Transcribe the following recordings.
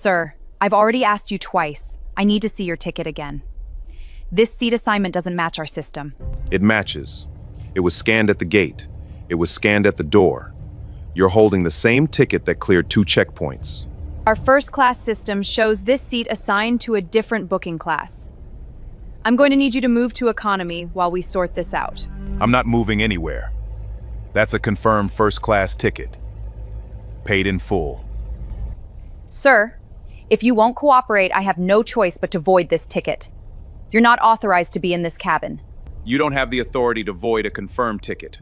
Sir, I've already asked you twice. I need to see your ticket again. This seat assignment doesn't match our system. It matches. It was scanned at the gate. It was scanned at the door. You're holding the same ticket that cleared 2 checkpoints. Our first-class system shows this seat assigned to a different booking class. I'm going to need you to move to economy while we sort this out. I'm not moving anywhere. That's a confirmed first-class ticket. Paid in full. Sir, if you won't cooperate, I have no choice but to void this ticket. You're not authorized to be in this cabin. You don't have the authority to void a confirmed ticket.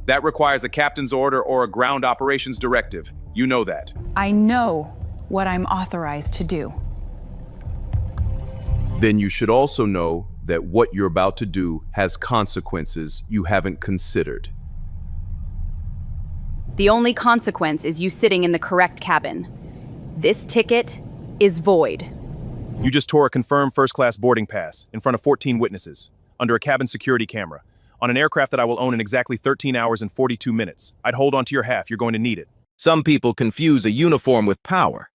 That requires a captain's order or a ground operations directive. You know that. I know what I'm authorized to do. Then you should also know that what you're about to do has consequences you haven't considered. The only consequence is you sitting in the correct cabin. This ticket is void. You just tore a confirmed first-class boarding pass in front of 14 witnesses, under a cabin security camera, on an aircraft that I will own in exactly 13 hours and 42 minutes. I'd hold on to your half. You're going to need it. Some people confuse a uniform with power.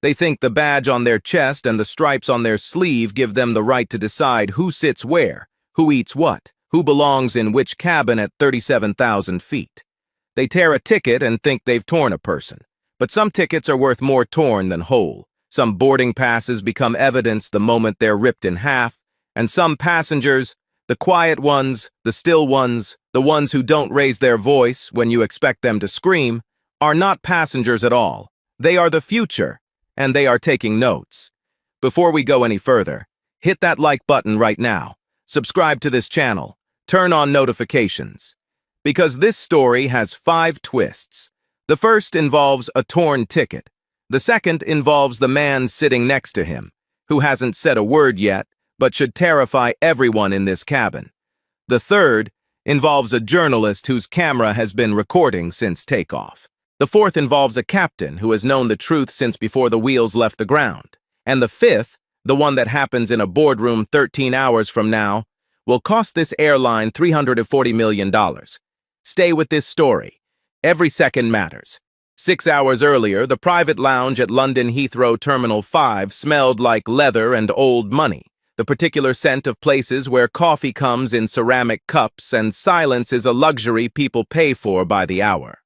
They think the badge on their chest and the stripes on their sleeve give them the right to decide who sits where, who eats what, who belongs in which cabin at 37,000 feet. They tear a ticket and think they've torn a person. But some tickets are worth more torn than whole. Some boarding passes become evidence the moment they're ripped in half, and some passengers, the quiet ones, the still ones, the ones who don't raise their voice when you expect them to scream, are not passengers at all. They are the future, and they are taking notes. Before we go any further, hit that like button right now, subscribe to this channel, turn on notifications. Because this story has 5 twists. The first involves a torn ticket. The second involves the man sitting next to him, who hasn't said a word yet, but should terrify everyone in this cabin. The third involves a journalist whose camera has been recording since takeoff. The fourth involves a captain who has known the truth since before the wheels left the ground. And the fifth, the one that happens in a boardroom 13 hours from now, will cost this airline $340 million. Stay with this story. Every second matters. 6 hours earlier, the private lounge at London Heathrow Terminal 5 smelled like leather and old money, the particular scent of places where coffee comes in ceramic cups and silence is a luxury people pay for by the hour.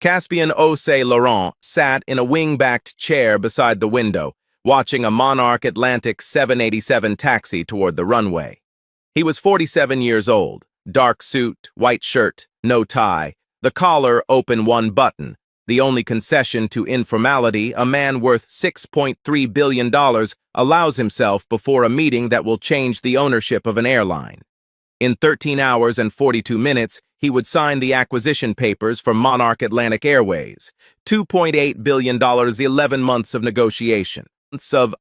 Caspian Saint Laurent sat in a wing-backed chair beside the window, watching a Monarch Atlantic 787 taxi toward the runway. He was 47 years old, dark suit, white shirt, no tie, the collar open one button, the only concession to informality a man worth $6.3 billion allows himself before a meeting that will change the ownership of an airline. In 13 hours and 42 minutes, he would sign the acquisition papers for Monarch Atlantic Airways. $2.8 billion, 11 months of negotiation. Of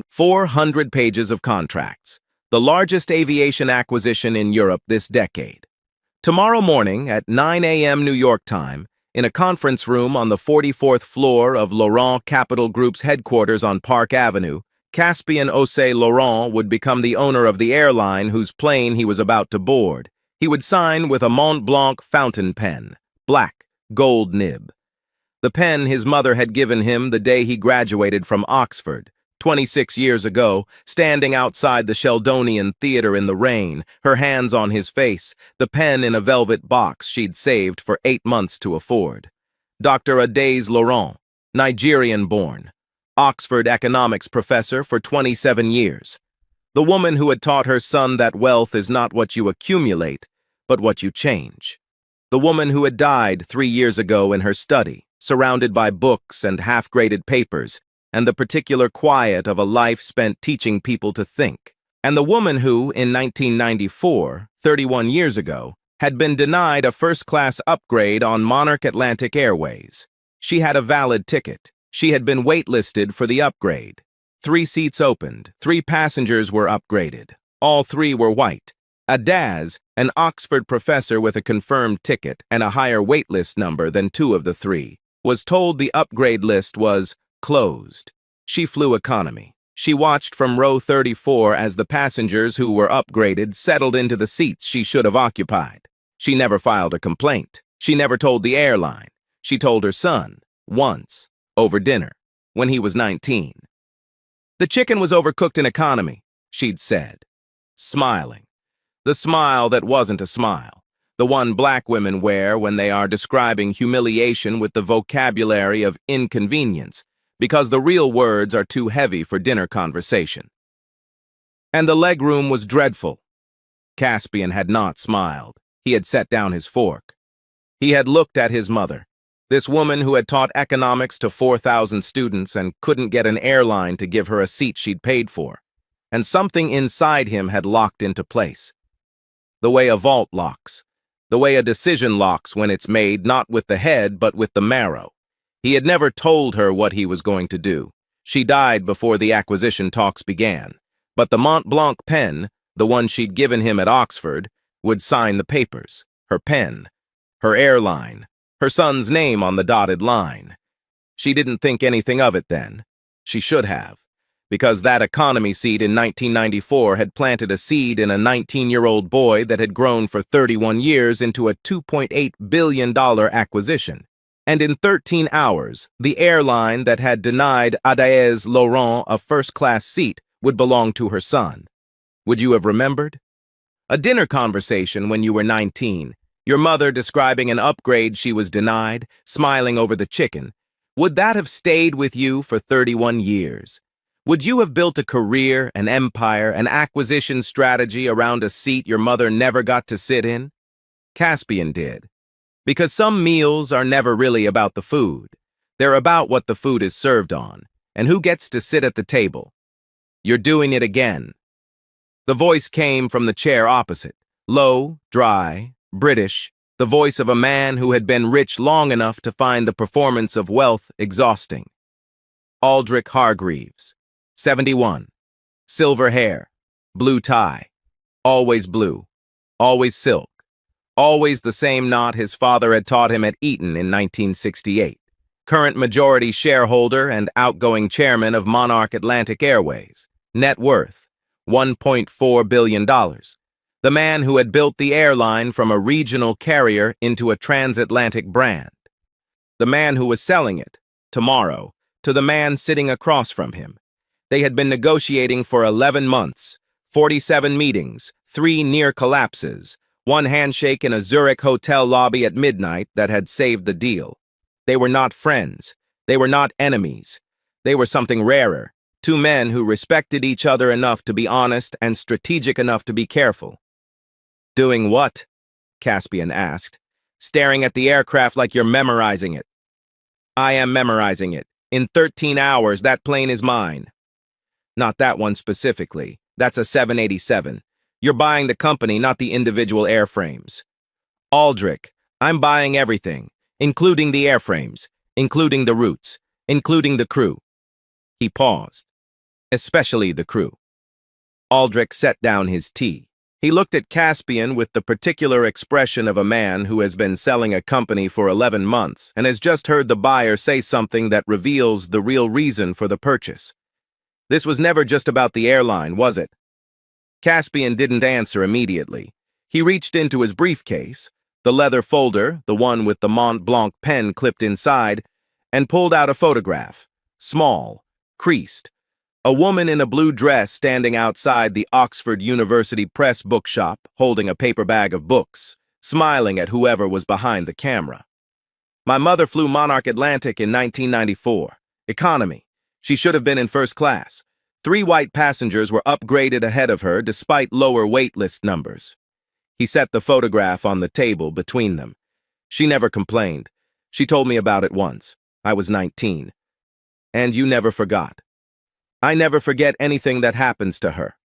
400 pages of contracts. The largest aviation acquisition in Europe this decade. Tomorrow morning at 9 a.m. New York time, in a conference room on the 44th floor of Laurent Capital Group's headquarters on Park Avenue, Caspian Saint Laurent would become the owner of the airline whose plane he was about to board. He would sign with a Mont Blanc fountain pen, black, gold nib. The pen his mother had given him the day he graduated from Oxford, 26 years ago, standing outside the Sheldonian Theater in the rain, her hands on his face, the pen in a velvet box she'd saved for 8 months to afford. Dr. Adès Laurent, Nigerian-born, Oxford economics professor for 27 years. The woman who had taught her son that wealth is not what you accumulate, but what you change. The woman who had died 3 years ago in her study, surrounded by books and half-graded papers, and the particular quiet of a life spent teaching people to think. And the woman who, in 1994, 31 years ago, had been denied a first-class upgrade on Monarch Atlantic Airways. She had a valid ticket. She had been waitlisted for the upgrade. 3 seats opened. 3 passengers were upgraded. All 3 were white. Adès, an Oxford professor with a confirmed ticket and a higher waitlist number than 2 of the 3, was told the upgrade list was closed. She flew economy. She watched from row 34 as the passengers who were upgraded settled into the seats she should have occupied. She never filed a complaint. She never told the airline. She told her son, once, over dinner. when he was 19. The chicken was overcooked in economy, she'd said, smiling. The smile that wasn't a smile, the one black women wear when they are describing humiliation with the vocabulary of inconvenience, because the real words are too heavy for dinner conversation. And the legroom was dreadful. Caspian had not smiled. He had set down his fork. He had looked at his mother, this woman who had taught economics to 4,000 students and couldn't get an airline to give her a seat she'd paid for, and something inside him had locked into place. The way a vault locks, the way a decision locks when it's made not with the head but with the marrow. He had never told her what he was going to do. She died before the acquisition talks began. But the Mont Blanc pen, the one she'd given him at Oxford, would sign the papers, her pen, her airline, her son's name on the dotted line. She didn't think anything of it then. She should have, because that economy seat in 1994 had planted a seed in a 19-year-old boy that had grown for 31 years into a $2.8 billion acquisition. And in 13 hours, the airline that had denied Adaez Laurent a first-class seat would belong to her son. Would you have remembered? A dinner conversation when you were 19, your mother describing an upgrade she was denied, smiling over the chicken. Would that have stayed with you for 31 years? Would you have built a career, an empire, an acquisition strategy around a seat your mother never got to sit in? Caspian did. Because some meals are never really about the food. They're about what the food is served on, and who gets to sit at the table. You're doing it again. The voice came from the chair opposite, low, dry, British, the voice of a man who had been rich long enough to find the performance of wealth exhausting. Aldrich Hargreaves, 71, silver hair, blue tie, always blue, always silk, always the same knot his father had taught him at Eton in 1968. Current majority shareholder and outgoing chairman of Monarch Atlantic Airways. Net worth, $1.4 billion. The man who had built the airline from a regional carrier into a transatlantic brand. The man who was selling it, tomorrow, to the man sitting across from him. They had been negotiating for 11 months, 47 meetings, 3 near collapses, 1 handshake in a Zurich hotel lobby at midnight that had saved the deal. They were not friends. They were not enemies. They were something rarer. 2 men who respected each other enough to be honest and strategic enough to be careful. Doing what? Caspian asked, staring at the aircraft like you're memorizing it. I am memorizing it. In 13 hours, that plane is mine. Not that one specifically. That's a 787. You're buying the company, not the individual airframes. Aldrich, I'm buying everything, including the airframes, including the routes, including the crew. He paused. Especially the crew. Aldrich set down his tea. He looked at Caspian with the particular expression of a man who has been selling a company for 11 months and has just heard the buyer say something that reveals the real reason for the purchase. This was never just about the airline, was it? Caspian didn't answer immediately. He reached into his briefcase, the leather folder, the one with the Mont Blanc pen clipped inside, and pulled out a photograph, small, creased. A woman in a blue dress standing outside the Oxford University Press bookshop, holding a paper bag of books, smiling at whoever was behind the camera. My mother flew Monarch Atlantic in 1994. Economy. She should have been in first class. 3 white passengers were upgraded ahead of her despite lower waitlist numbers. He set the photograph on the table between them. She never complained. She told me about it once. I was 19. And you never forgot. I never forget anything that happens to her.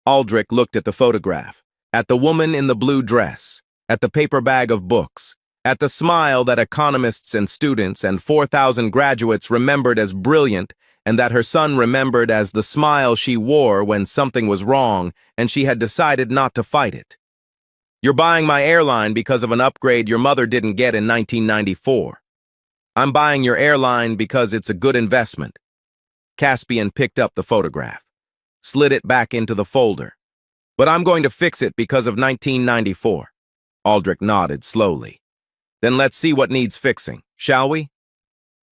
Aldrich looked at the photograph, at the woman in the blue dress, at the paper bag of books, at the smile that economists and students and 4,000 graduates remembered as brilliant and that her son remembered as the smile she wore when something was wrong and she had decided not to fight it. You're buying my airline because of an upgrade your mother didn't get in 1994. I'm buying your airline because it's a good investment. Caspian picked up the photograph, slid it back into the folder. But I'm going to fix it because of 1994. Aldrich nodded slowly. Then let's see what needs fixing, shall we?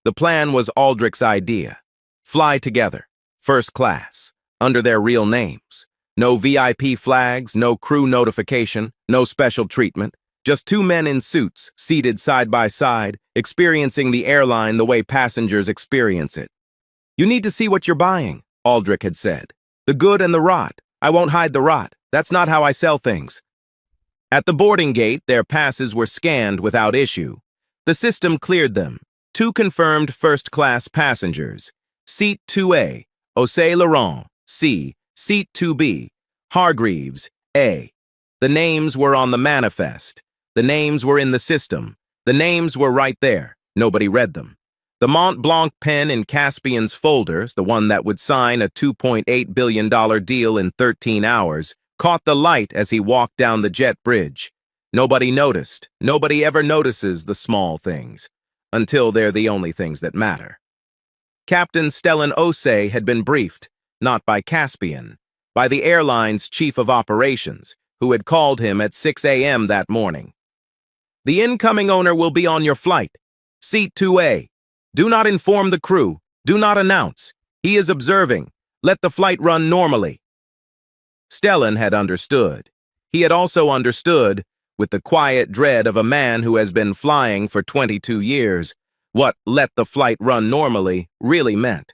The plan was Aldrich's idea. Fly together, first class, under their real names. No VIP flags, no crew notification, no special treatment. Just two men in suits, seated side by side, experiencing the airline the way passengers experience it. "You need to see what you're buying," Aldrich had said. "The good and the rot. I won't hide the rot. That's not how I sell things." At the boarding gate, their passes were scanned without issue. The system cleared them. 2 confirmed first-class passengers. Seat 2A, Osei Laurent, C. Seat 2B, Hargreaves, A. The names were on the manifest. The names were in the system. The names were right there. Nobody read them. The Mont Blanc pen in Caspian's folders, the one that would sign a $2.8 billion deal in 13 hours, caught the light as he walked down the jet bridge. Nobody noticed. Nobody ever notices the small things, until they're the only things that matter. Captain Stellan Osei had been briefed, not by Caspian, by the airline's chief of operations, who had called him at 6 a.m. that morning. "The incoming owner will be on your flight. Seat 2A. Do not inform the crew. Do not announce. He is observing. Let the flight run normally." Stellan had understood. He had also understood, with the quiet dread of a man who has been flying for 22 years, what "let the flight run normally" really meant.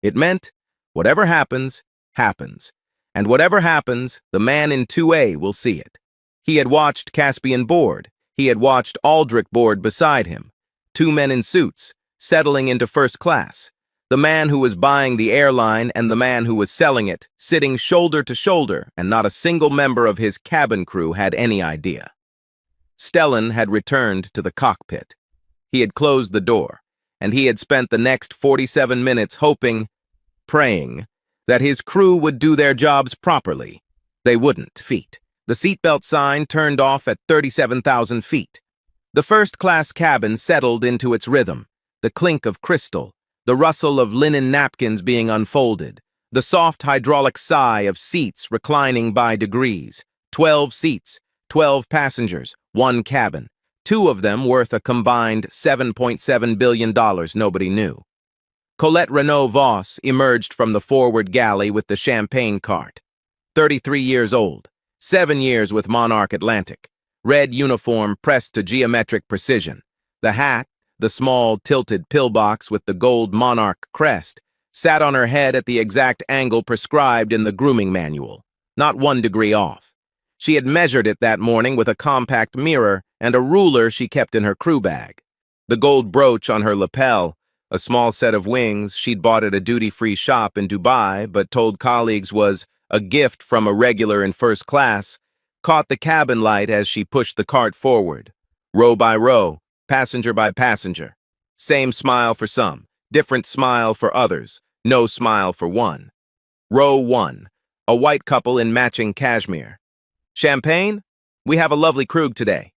It meant, whatever happens, happens. And whatever happens, the man in 2A will see it. He had watched Caspian board. He had watched Aldrich board beside him. 2 men in suits, settling into first class. The man who was buying the airline and the man who was selling it, sitting shoulder to shoulder, and not a single member of his cabin crew had any idea. Stellan had returned to the cockpit. He had closed the door, and he had spent the next 47 minutes hoping, praying, that his crew would do their jobs properly. They wouldn't. Feet. The seatbelt sign turned off at 37,000 feet. The first-class cabin settled into its rhythm, the clink of crystal, the rustle of linen napkins being unfolded, the soft hydraulic sigh of seats reclining by degrees. 12 seats, 12 passengers, 1 cabin, 2 of them worth a combined $7.7 billion nobody knew. Colette Renaud-Voss emerged from the forward galley with the champagne cart. 33 years old, 7 years with Monarch Atlantic. Red uniform pressed to geometric precision. The hat, the small tilted pillbox with the gold Monarch crest, sat on her head at the exact angle prescribed in the grooming manual, not 1 degree off. She had measured it that morning with a compact mirror and a ruler she kept in her crew bag. The gold brooch on her lapel, a small set of wings she'd bought at a duty-free shop in Dubai but told colleagues was a gift from a regular in first class, caught the cabin light as she pushed the cart forward. Row by row, passenger by passenger. Same smile for some, different smile for others, no smile for one. Row 1, a white couple in matching cashmere. "Champagne? We have a lovely Krug today."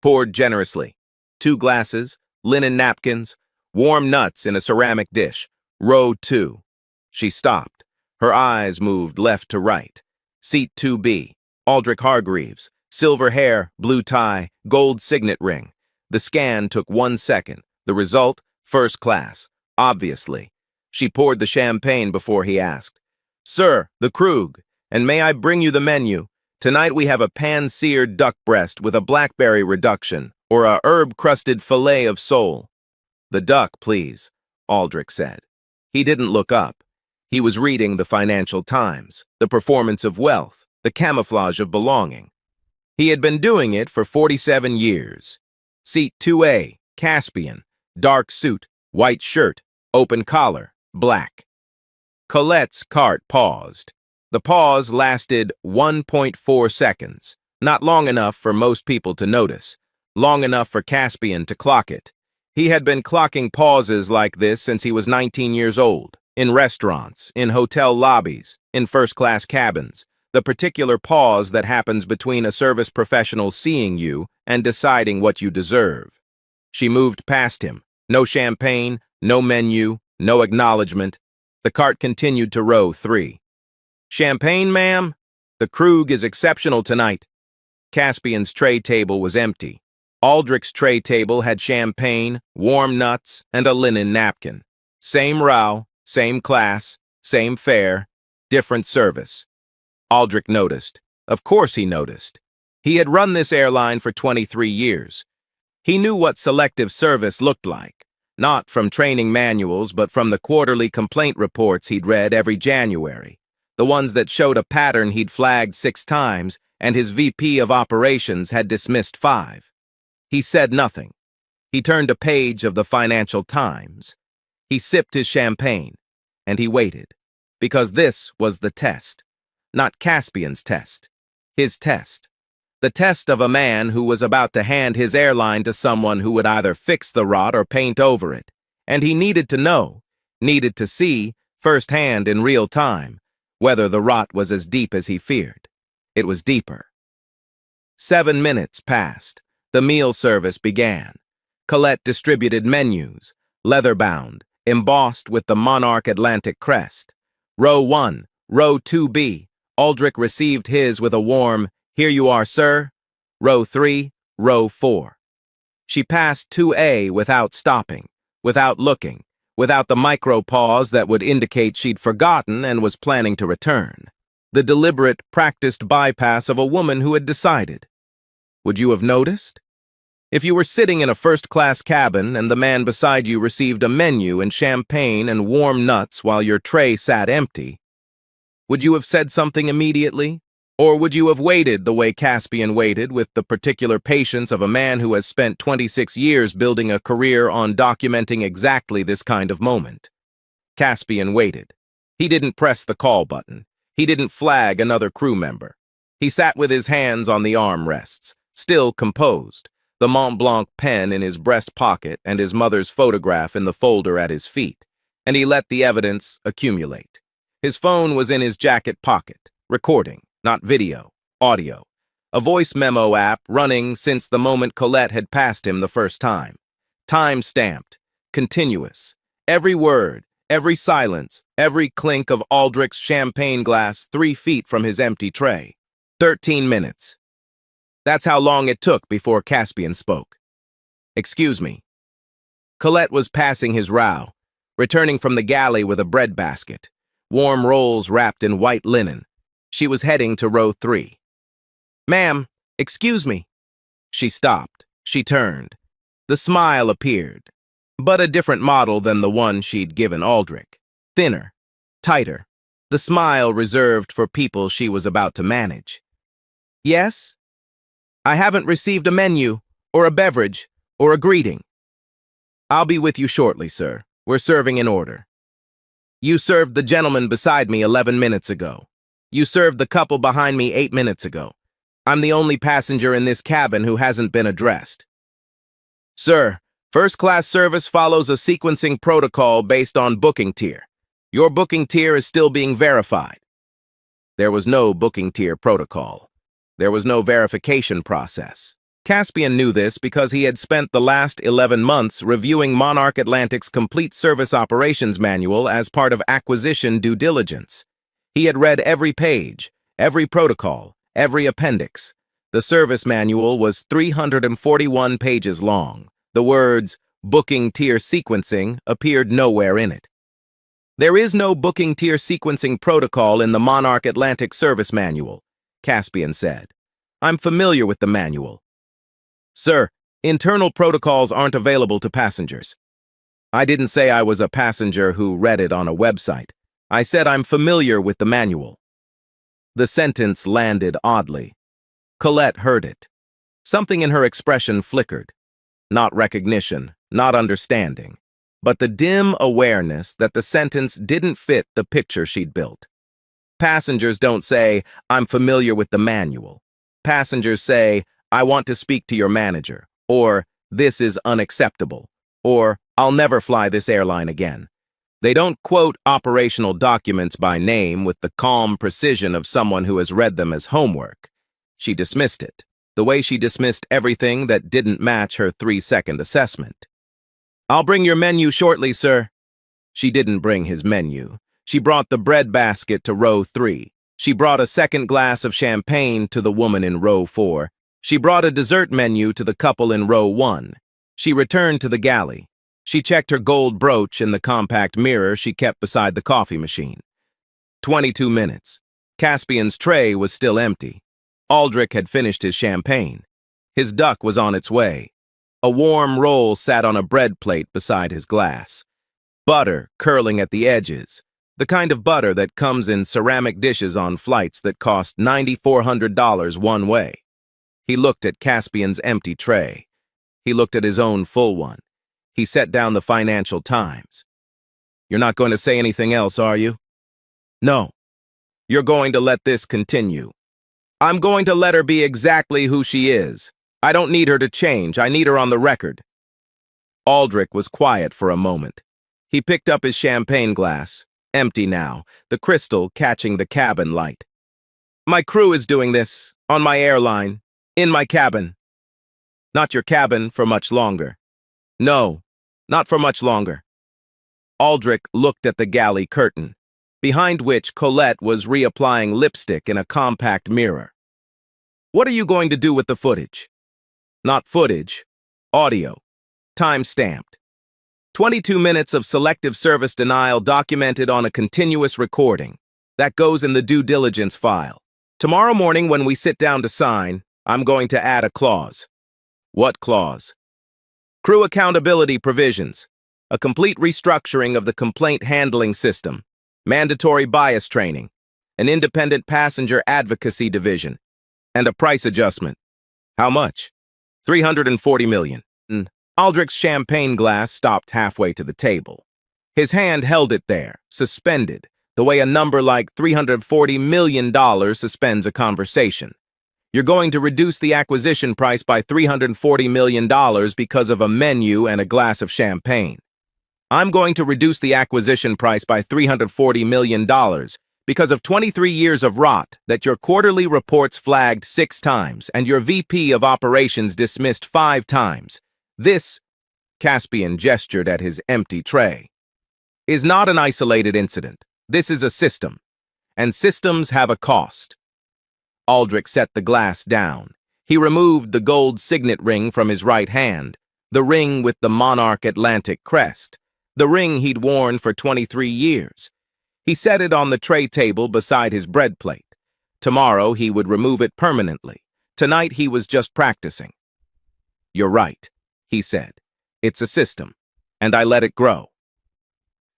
Poured generously. 2 glasses, linen napkins, warm nuts in a ceramic dish. Row 2. She stopped. Her eyes moved left to right. Seat 2B. Aldrich Hargreaves. Silver hair, blue tie, gold signet ring. The scan took 1 second. The result, first class. Obviously. She poured the champagne before he asked. "Sir, the Krug. And may I bring you the menu? Tonight we have a pan-seared duck breast with a blackberry reduction, or a herb-crusted fillet of sole." "The duck, please," Aldrich said. He didn't look up. He was reading the Financial Times, the performance of wealth, the camouflage of belonging. He had been doing it for 47 years. Seat 2A, Caspian, dark suit, white shirt, open collar, black. Colette's cart paused. The pause lasted 1.4 seconds, not long enough for most people to notice, long enough for Caspian to clock it. He had been clocking pauses like this since he was 19 years old, in restaurants, in hotel lobbies, in first-class cabins, the particular pause that happens between a service professional seeing you and deciding what you deserve. She moved past him. No champagne, no menu, no acknowledgement. The cart continued to row 3. "Champagne, ma'am? The Krug is exceptional tonight." Caspian's tray table was empty. Aldrich's tray table had champagne, warm nuts, and a linen napkin. Same row, same class, same fare, different service. Aldrich noticed. Of course he noticed. He had run this airline for 23 years. He knew what selective service looked like, not from training manuals but from the quarterly complaint reports he'd read every January, the ones that showed a pattern he'd flagged 6 times and his VP of operations had dismissed 5. He said nothing. He turned a page of the Financial Times. He sipped his champagne, and he waited, because this was the test, not Caspian's test, his test. The test of a man who was about to hand his airline to someone who would either fix the rot or paint over it. And he needed to know, needed to see, firsthand in real time, whether the rot was as deep as he feared. It was deeper. 7 minutes passed. The meal service began. Colette distributed menus, leather-bound, embossed with the Monarch Atlantic crest. Row 1, Row 2B. Aldrich received his with a warm, "Here you are, sir." Row 3, Row 4. She passed 2A without stopping, without looking, without the micro-pause that would indicate she'd forgotten and was planning to return. The deliberate, practiced bypass of a woman who had decided. Would you have noticed? If you were sitting in a first-class cabin and the man beside you received a menu and champagne and warm nuts while your tray sat empty, would you have said something immediately? Or would you have waited the way Caspian waited, with the particular patience of a man who has spent 26 years building a career on documenting exactly this kind of moment? Caspian waited. He didn't press the call button. He didn't flag another crew member. He sat with his hands on the armrests, still composed, the Mont Blanc pen in his breast pocket and his mother's photograph in the folder at his feet, and he let the evidence accumulate. His phone was in his jacket pocket, recording, not video, audio, a voice memo app running since the moment Colette had passed him the first time. Time-stamped, continuous, every word, every silence, every clink of Aldrich's champagne glass 3 feet from his empty tray. 13 minutes. That's how long it took before Caspian spoke. "Excuse me." Colette was passing his row, returning from the galley with a bread basket, warm rolls wrapped in white linen. She was heading to row 3. "Ma'am, excuse me." She stopped. She turned. The smile appeared, but a different model than the one she'd given Aldrich. Thinner, tighter, the smile reserved for people she was about to manage. "Yes? I haven't received a menu, or a beverage, or a greeting." "I'll be with you shortly, sir. We're serving in order." "You served the gentleman beside me 11 minutes ago. You served the couple behind me 8 minutes ago. I'm the only passenger in this cabin who hasn't been addressed." "Sir, first-class service follows a sequencing protocol based on booking tier. Your booking tier is still being verified." There was no booking tier protocol. There was no verification process. Caspian knew this because he had spent the last 11 months reviewing Monarch Atlantic's Complete Service Operations Manual as part of acquisition due diligence. He had read every page, every protocol, every appendix. The service manual was 341 pages long. The words, "booking tier sequencing," appeared nowhere in it. "There is no booking tier sequencing protocol in the Monarch Atlantic Service Manual," Caspian said. "I'm familiar with the manual." "Sir, internal protocols aren't available to passengers." "I didn't say I was a passenger who read it on a website. I said I'm familiar with the manual." The sentence landed oddly. Colette heard it. Something in her expression flickered. Not recognition, not understanding, but the dim awareness that the sentence didn't fit the picture she'd built. Passengers don't say, "I'm familiar with the manual." Passengers say, "I want to speak to your manager," or "This is unacceptable," or "I'll never fly this airline again." They don't quote operational documents by name with the calm precision of someone who has read them as homework. She dismissed it, the way she dismissed everything that didn't match her 3-second assessment. "I'll bring your menu shortly, sir." She didn't bring his menu. She brought the bread basket to row 3. She brought a second glass of champagne to the woman in row 4. She brought a dessert menu to the couple in row 1. She returned to the galley. She checked her gold brooch in the compact mirror she kept beside the coffee machine. 22 minutes. Caspian's tray was still empty. Aldrich had finished his champagne. His duck was on its way. A warm roll sat on a bread plate beside his glass. Butter curling at the edges. The kind of butter that comes in ceramic dishes on flights that cost $9,400 one way. He looked at Caspian's empty tray. He looked at his own full one. He set down the Financial Times. "You're not going to say anything else, are you?" "No. You're going to let this continue. I'm going to let her be exactly who she is. I don't need her to change. I need her on the record." Aldrich was quiet for a moment. He picked up his champagne glass, empty now, the crystal catching the cabin light. "My crew is doing this, on my airline, in my cabin." "Not your cabin for much longer." "No, not for much longer." Aldrich looked at the galley curtain, behind which Colette was reapplying lipstick in a compact mirror. "What are you going to do with the footage?" "Not footage, audio. Time-stamped. 22 minutes of selective service denial documented on a continuous recording. That goes in the due diligence file. Tomorrow morning when we sit down to sign, I'm going to add a clause." "What clause?" "Crew accountability provisions. A complete restructuring of the complaint handling system. Mandatory bias training. An independent passenger advocacy division. And a price adjustment." "How much?" $340 million. Aldrich's champagne glass stopped halfway to the table. His hand held it there, suspended, the way a number like $340 million suspends a conversation. "You're going to reduce the acquisition price by $340 million because of a menu and a glass of champagne. I'm going to reduce the acquisition price by $340 million because of 23 years of rot that your quarterly reports flagged 6 times and your VP of operations dismissed 5 times. This," Caspian gestured at his empty tray, "is not an isolated incident. This is a system. And systems have a cost." Aldrich set the glass down. He removed the gold signet ring from his right hand, the ring with the Monarch Atlantic crest, the ring he'd worn for 23 years. He set it on the tray table beside his bread plate. Tomorrow he would remove it permanently. Tonight he was just practicing. "You're right," he said. "It's a system, and I let it grow."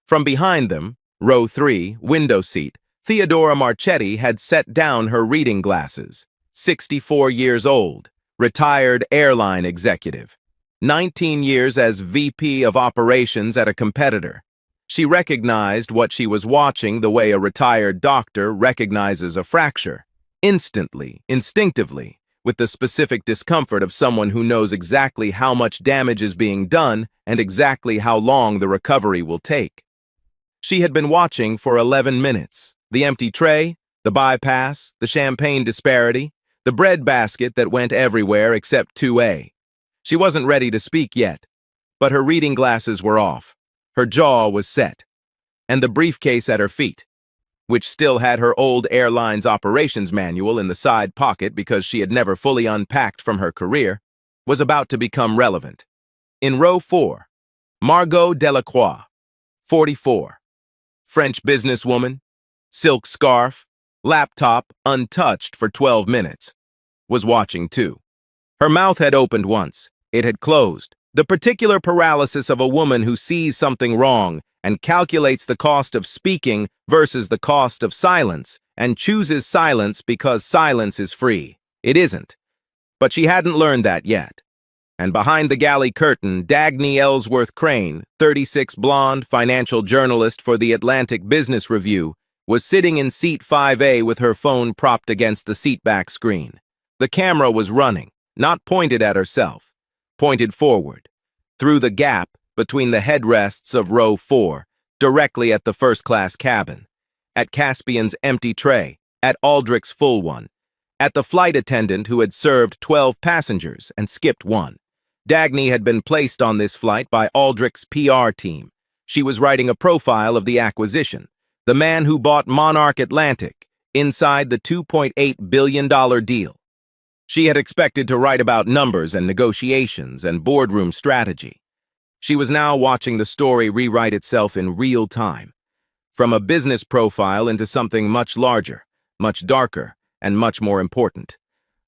From behind them, row 3, window seat, Theodora Marchetti had set down her reading glasses. 64 years old, retired airline executive. 19 years as VP of operations at a competitor. She recognized what she was watching the way a retired doctor recognizes a fracture. Instantly, instinctively, with the specific discomfort of someone who knows exactly how much damage is being done and exactly how long the recovery will take. She had been watching for 11 minutes. The empty tray, the bypass, the champagne disparity, the bread basket that went everywhere except 2A. She wasn't ready to speak yet, but her reading glasses were off. Her jaw was set, and the briefcase at her feet, which still had her old airline's operations manual in the side pocket because she had never fully unpacked from her career, was about to become relevant. In row 4, Margot Delacroix, 44, French businesswoman, silk scarf, laptop untouched for 12 minutes, was watching too. Her mouth had opened once. It had closed. The particular paralysis of a woman who sees something wrong and calculates the cost of speaking versus the cost of silence and chooses silence because silence is free. It isn't. But she hadn't learned that yet. And behind the galley curtain, Dagny Ellsworth Crane, 36, blonde, financial journalist for the Atlantic Business Review, was sitting in seat 5A with her phone propped against the seatback screen. The camera was running, not pointed at herself, pointed forward, through the gap between the headrests of row 4, directly at the first-class cabin, at Caspian's empty tray, at Aldrich's full one, at the flight attendant who had served 12 passengers and skipped one. Dagny had been placed on this flight by Aldrich's PR team. She was writing a profile of the acquisition, the man who bought Monarch Atlantic, inside the $2.8 billion deal. She had expected to write about numbers and negotiations and boardroom strategy. She was now watching the story rewrite itself in real time, from a business profile into something much larger, much darker, and much more important.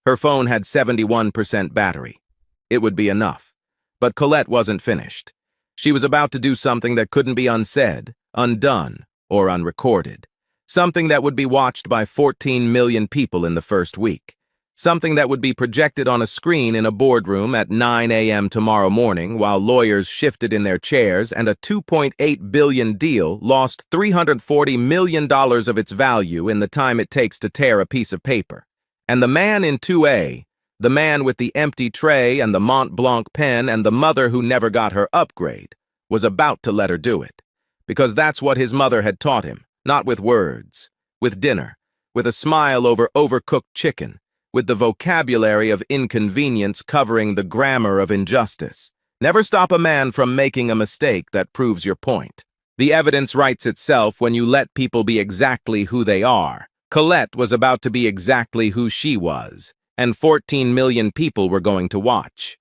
Her phone had 71% battery. It would be enough. But Colette wasn't finished. She was about to do something that couldn't be unsaid, undone, or unrecorded. Something that would be watched by 14 million people in the first week. Something that would be projected on a screen in a boardroom at 9 a.m. tomorrow morning while lawyers shifted in their chairs and a $2.8 billion deal lost $340 million of its value in the time it takes to tear a piece of paper. And the man in 2A, the man with the empty tray and the Mont Blanc pen and the mother who never got her upgrade, was about to let her do it. Because that's what his mother had taught him, not with words, with dinner, with a smile over overcooked chicken, with the vocabulary of inconvenience covering the grammar of injustice. Never stop a man from making a mistake that proves your point. The evidence writes itself when you let people be exactly who they are. Colette was about to be exactly who she was, and 14 million people were going to watch.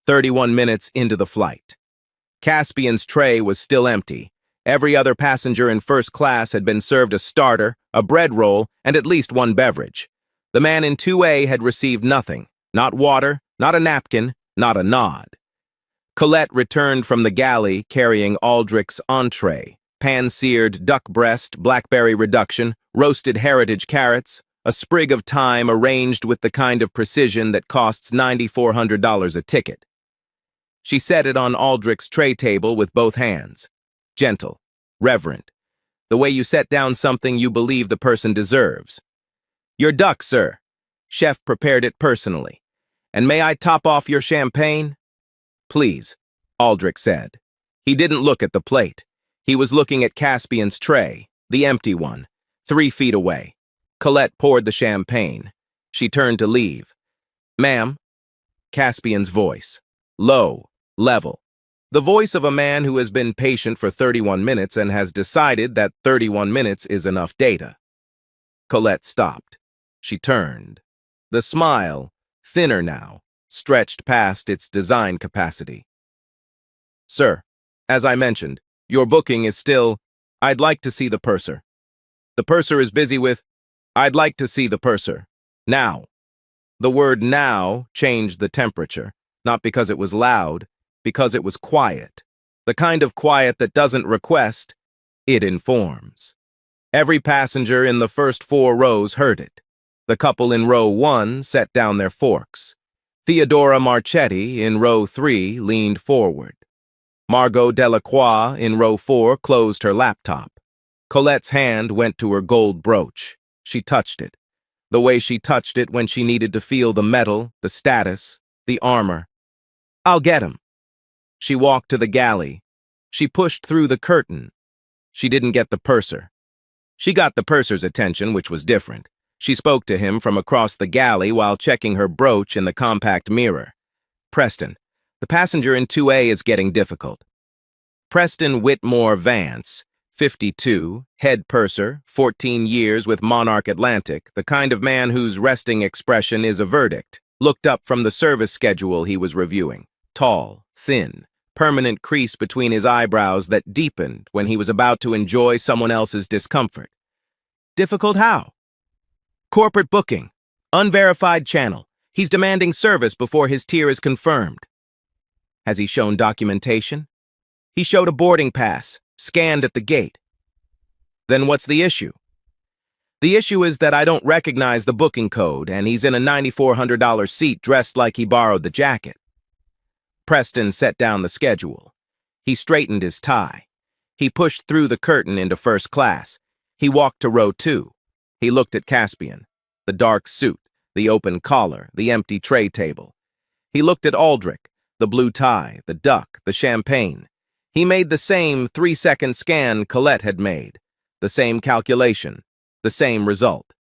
31 minutes into the flight. Caspian's tray was still empty. Every other passenger in first class had been served a starter, a bread roll, and at least one beverage. The man in 2A had received nothing, not water, not a napkin, not a nod. Colette returned from the galley carrying Aldrich's entree, pan-seared duck breast, blackberry reduction, roasted heritage carrots, a sprig of thyme arranged with the kind of precision that costs $9,400 a ticket. She set it on Aldrich's tray table with both hands. Gentle, reverent, the way you set down something you believe the person deserves. Your duck, sir. Chef prepared it personally. And may I top off your champagne? Please, Aldrich said. He didn't look at the plate. He was looking at Caspian's tray, the empty one, 3 feet away. Colette poured the champagne. She turned to leave. Ma'am, Caspian's voice, low, level. The voice of a man who has been patient for 31 minutes and has decided that 31 minutes is enough data. Colette stopped. She turned. The smile, thinner now, stretched past its design capacity. Sir, as I mentioned, your booking is still, I'd like to see the purser. The purser is busy with, I'd like to see the purser. Now. The word now changed the temperature, not because it was loud, because it was quiet. The kind of quiet that doesn't request, it informs. Every passenger in the first 4 rows heard it. The couple in row 1 set down their forks. Theodora Marchetti in row 3 leaned forward. Margot Delacroix in row 4 closed her laptop. Colette's hand went to her gold brooch. She touched it. The way she touched it when she needed to feel the metal, the status, the armor. I'll get him. She walked to the galley. She pushed through the curtain. She didn't get the purser. She got the purser's attention, which was different. She spoke to him from across the galley while checking her brooch in the compact mirror. Preston, the passenger in 2A is getting difficult. Preston Whitmore Vance, 52, head purser, 14 years with Monarch Atlantic, the kind of man whose resting expression is a verdict, looked up from the service schedule he was reviewing. Tall, thin, permanent crease between his eyebrows that deepened when he was about to enjoy someone else's discomfort. Difficult how? Corporate booking. Unverified channel. He's demanding service before his tier is confirmed. Has he shown documentation? He showed a boarding pass, scanned at the gate. Then what's the issue? The issue is that I don't recognize the booking code, and he's in a $9,400 seat dressed like he borrowed the jacket. Preston set down the schedule. He straightened his tie. He pushed through the curtain into first class. He walked to row 2. He looked at Caspian, the dark suit, the open collar, the empty tray table. He looked at Aldrich, the blue tie, the duck, the champagne. He made the same 3-second scan Colette had made, the same calculation, the same result.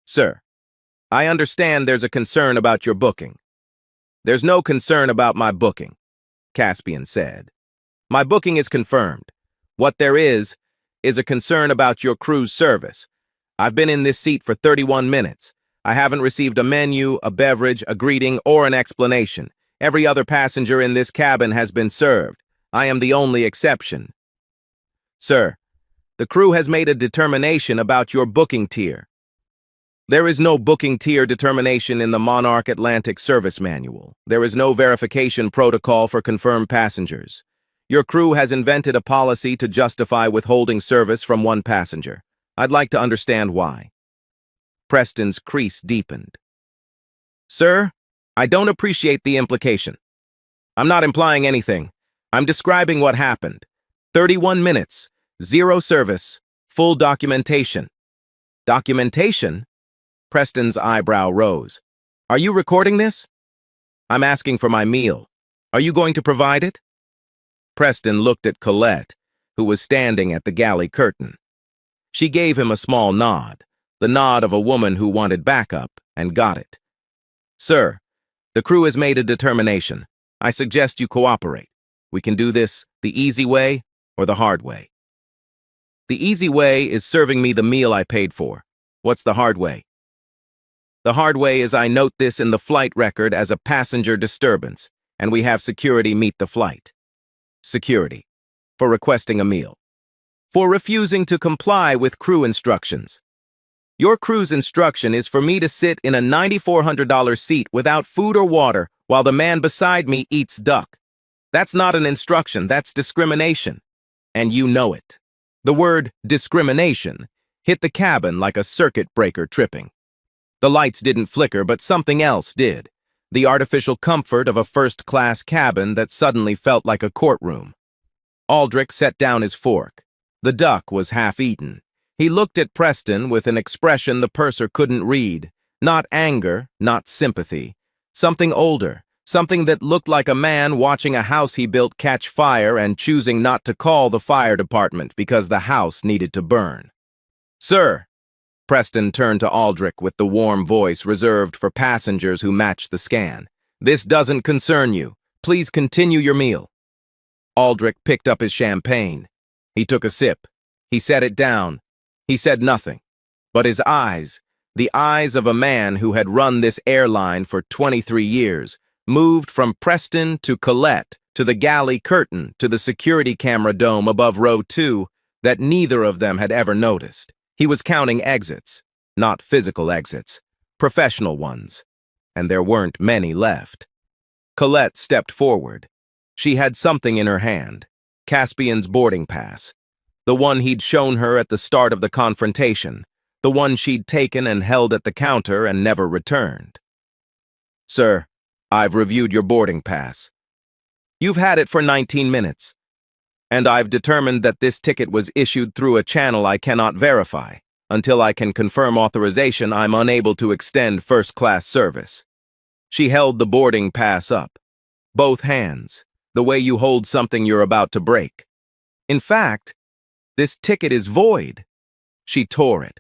Sir, I understand there's a concern about your booking. There's no concern about my booking, Caspian said. My booking is confirmed. What there is a concern about your crew's service. I've been in this seat for 31 minutes. I haven't received a menu, a beverage, a greeting, or an explanation. Every other passenger in this cabin has been served. I am the only exception. Sir, the crew has made a determination about your booking tier. There is no booking tier determination in the Monarch Atlantic Service Manual. There is no verification protocol for confirmed passengers. Your crew has invented a policy to justify withholding service from one passenger. I'd like to understand why. Preston's crease deepened. Sir, I don't appreciate the implication. I'm not implying anything. I'm describing what happened. 31 minutes, 0 service, full documentation. Documentation? Preston's eyebrow rose. Are you recording this? I'm asking for my meal. Are you going to provide it? Preston looked at Colette, who was standing at the galley curtain. She gave him a small nod, the nod of a woman who wanted backup and got it. Sir, the crew has made a determination. I suggest you cooperate. We can do this the easy way or the hard way. The easy way is serving me the meal I paid for. What's the hard way? The hard way is I note this in the flight record as a passenger disturbance, and we have security meet the flight. Security. For requesting a meal. For refusing to comply with crew instructions. Your crew's instruction is for me to sit in a $9,400 seat without food or water while the man beside me eats duck. That's not an instruction, that's discrimination. And you know it. The word discrimination hit the cabin like a circuit breaker tripping. The lights didn't flicker, but something else did. The artificial comfort of a first-class cabin that suddenly felt like a courtroom. Aldrich set down his fork. The duck was half-eaten. He looked at Preston with an expression the purser couldn't read. Not anger, not sympathy. Something older, something that looked like a man watching a house he built catch fire and choosing not to call the fire department because the house needed to burn. Sir, Preston turned to Aldrich with the warm voice reserved for passengers who matched the scan. This doesn't concern you. Please continue your meal. Aldrich picked up his champagne. He took a sip. He set it down. He said nothing. But his eyes, the eyes of a man who had run this airline for 23 years, moved from Preston to Colette, to the galley curtain, to the security camera dome above row 2, that neither of them had ever noticed. He was counting exits, not physical exits, professional ones, and there weren't many left. Colette stepped forward. She had something in her hand, Caspian's boarding pass, the one he'd shown her at the start of the confrontation, the one she'd taken and held at the counter and never returned. Sir, I've reviewed your boarding pass. You've had it for 19 minutes. And I've determined that this ticket was issued through a channel I cannot verify. Until I can confirm authorization, I'm unable to extend first-class service. She held the boarding pass up. Both hands, the way you hold something you're about to break. In fact, this ticket is void. She tore it.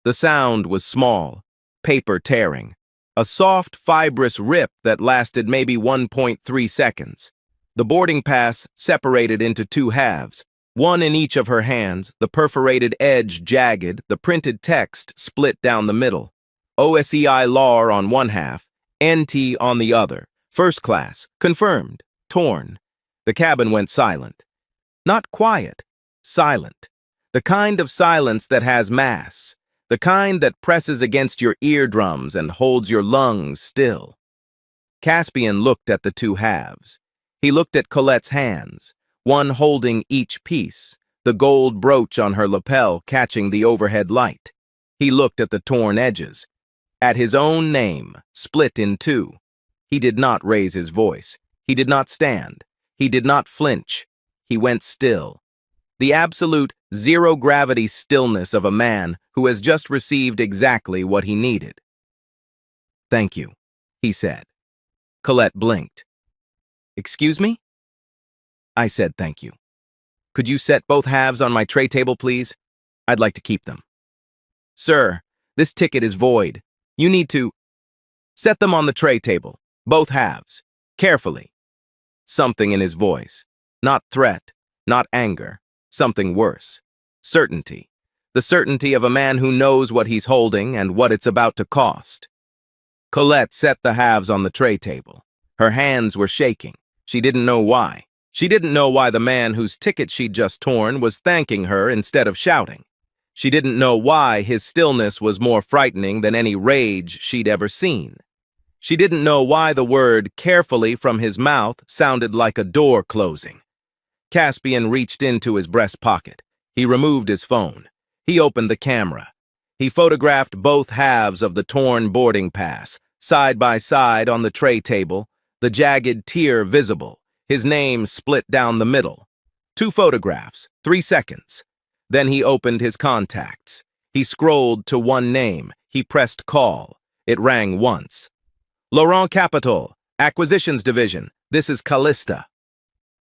The sound was small, paper tearing, a soft, fibrous rip that lasted maybe 1.3 seconds. The boarding pass separated into 2 halves, one in each of her hands, the perforated edge jagged, the printed text split down the middle. OSEI LAR on one half, NT on the other. First class, confirmed, torn. The cabin went silent. Not quiet, silent. The kind of silence that has mass. The kind that presses against your eardrums and holds your lungs still. Caspian looked at the 2 halves. He looked at Colette's hands, one holding each piece, the gold brooch on her lapel catching the overhead light. He looked at the torn edges, at his own name, split in 2. He did not raise his voice. He did not stand. He did not flinch. He went still. The absolute zero-gravity stillness of a man who has just received exactly what he needed. Thank you, he said. Colette blinked. Excuse me? I said thank you. Could you set both halves on my tray table, please? I'd like to keep them. Sir, this ticket is void. You need to set them on the tray table, both halves, carefully. Something in his voice, not threat, not anger, something worse, certainty. the certainty of a man who knows what he's holding and what it's about to cost. Colette set the halves on the tray table. Her hands were shaking. She didn't know why. She didn't know why the man whose ticket she'd just torn was thanking her instead of shouting. She didn't know why his stillness was more frightening than any rage she'd ever seen. She didn't know why the word carefully from his mouth sounded like a door closing. Caspian reached into his breast pocket. He removed his phone. He opened the camera. He photographed both halves of the torn boarding pass, side by side on the tray table, the jagged tear visible, his name split down the middle. 2 photographs, 3 seconds. Then he opened his contacts. He scrolled to one name. He pressed call. It rang once. Laurent Capital, Acquisitions Division. This is Callista.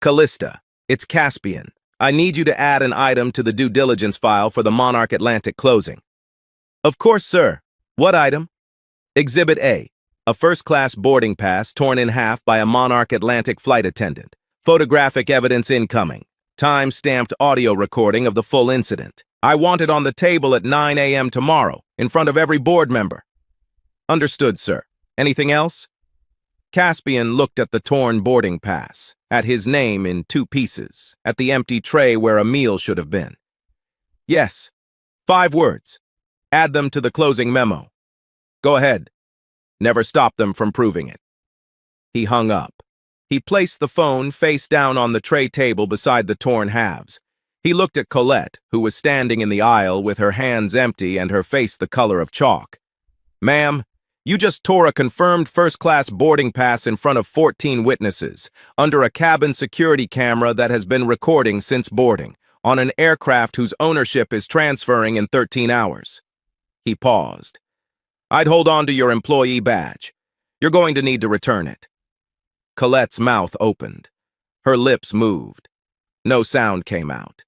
Callista, it's Caspian. I need you to add an item to the due diligence file for the Monarch Atlantic closing. Of course, sir. What item? Exhibit A, a first-class boarding pass torn in half by a Monarch Atlantic flight attendant. Photographic evidence incoming. Time-stamped audio recording of the full incident. I want it on the table at 9 a.m. tomorrow, in front of every board member. Understood, sir. Anything else? Caspian looked at the torn boarding pass, at his name in 2 pieces, at the empty tray where a meal should have been. Yes. 5 words. Add them to the closing memo. Go ahead. Never stop them from proving it. He hung up. He placed the phone face down on the tray table beside the torn halves. He looked at Colette, who was standing in the aisle with her hands empty and her face the color of chalk. Ma'am, you just tore a confirmed first-class boarding pass in front of 14 witnesses, under a cabin security camera that has been recording since boarding, on an aircraft whose ownership is transferring in 13 hours. He paused. I'd hold on to your employee badge. You're going to need to return it. Colette's mouth opened. Her lips moved. No sound came out.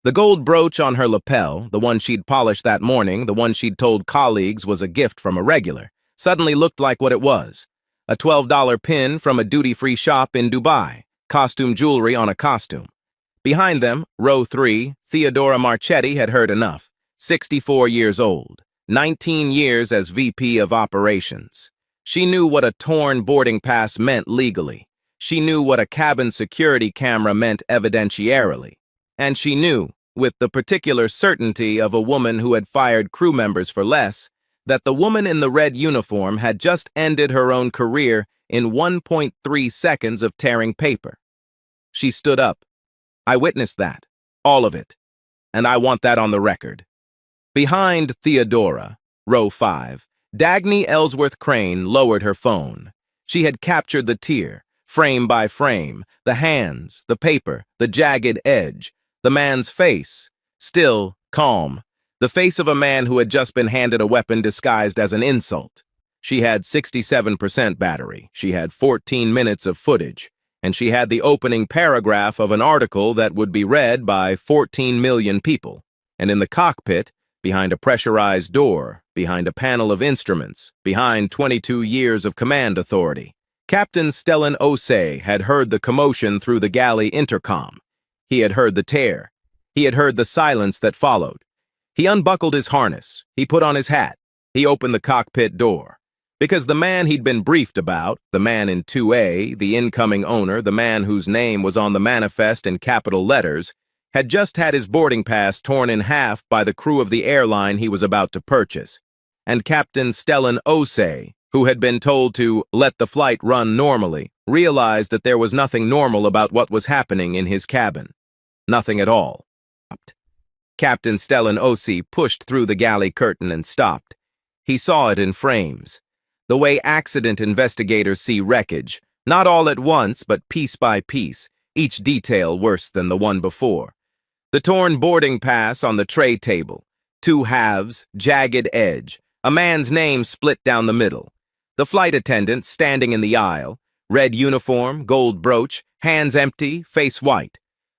The gold brooch on her lapel, the one she'd polished that morning, the one she'd told colleagues was a gift from a regular, suddenly looked like what it was. A $12 pin from a duty-free shop in Dubai, costume jewelry on a costume. Behind them, row 3, Theodora Marchetti had heard enough. 64 years old, 19 years as VP of Operations. She knew what a torn boarding pass meant legally. She knew what a cabin security camera meant evidentiarily. And she knew, with the particular certainty of a woman who had fired crew members for less, that the woman in the red uniform had just ended her own career in 1.3 seconds of tearing paper. She stood up. I witnessed that. All of it. And I want that on the record. Behind Theodora, row 5, Dagny Ellsworth Crane lowered her phone. She had captured the tear, frame by frame, the hands, the paper, the jagged edge, the man's face, still, calm, the face of a man who had just been handed a weapon disguised as an insult. She had 67% battery, she had 14 minutes of footage, and she had the opening paragraph of an article that would be read by 14 million people. And in the cockpit, behind a pressurized door, behind a panel of instruments, behind 22 years of command authority, Captain Stellan Osei had heard the commotion through the galley intercom. He had heard the tear. He had heard the silence that followed. He unbuckled his harness. He put on his hat. He opened the cockpit door. Because the man he'd been briefed about, the man in 2A, the incoming owner, the man whose name was on the manifest in capital letters, had just had his boarding pass torn in half by the crew of the airline he was about to purchase. And Captain Stellan Osei, who had been told to let the flight run normally, realized that there was nothing normal about what was happening in his cabin. Nothing at all. Captain Stellan Osei pushed through the galley curtain and stopped. He saw it in frames. The way accident investigators see wreckage, not all at once, but piece by piece, each detail worse than the one before. The torn boarding pass on the tray table, 2 halves, jagged edge, a man's name split down the middle. The flight attendant standing in the aisle, red uniform, gold brooch, hands empty, face white.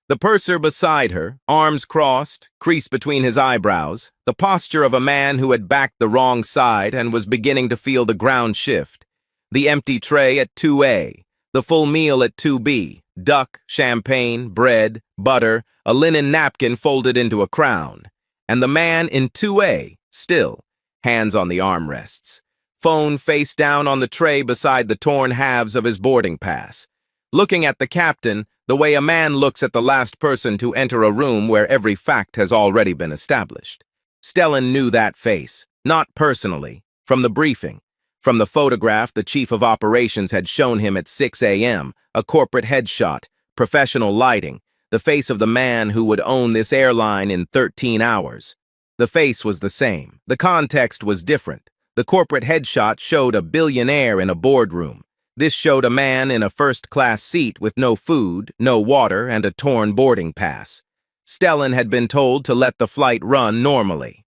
The purser beside her, arms crossed, crease between his eyebrows, the posture of a man who had backed the wrong side and was beginning to feel the ground shift. The empty tray at 2A, the full meal at 2B, duck, champagne, bread, butter, a linen napkin folded into a crown. And the man in 2A, still, hands on the armrests. Phone face down on the tray beside the torn halves of his boarding pass. Looking at the captain the way a man looks at the last person to enter a room where every fact has already been established. Stellan knew that face, not personally, from the briefing. From the photograph the chief of operations had shown him at 6 a.m., a corporate headshot, professional lighting, the face of the man who would own this airline in 13 hours. The face was the same. The context was different. The corporate headshot showed a billionaire in a boardroom. This showed a man in a first-class seat with no food, no water, and a torn boarding pass. Stellan had been told to let the flight run normally.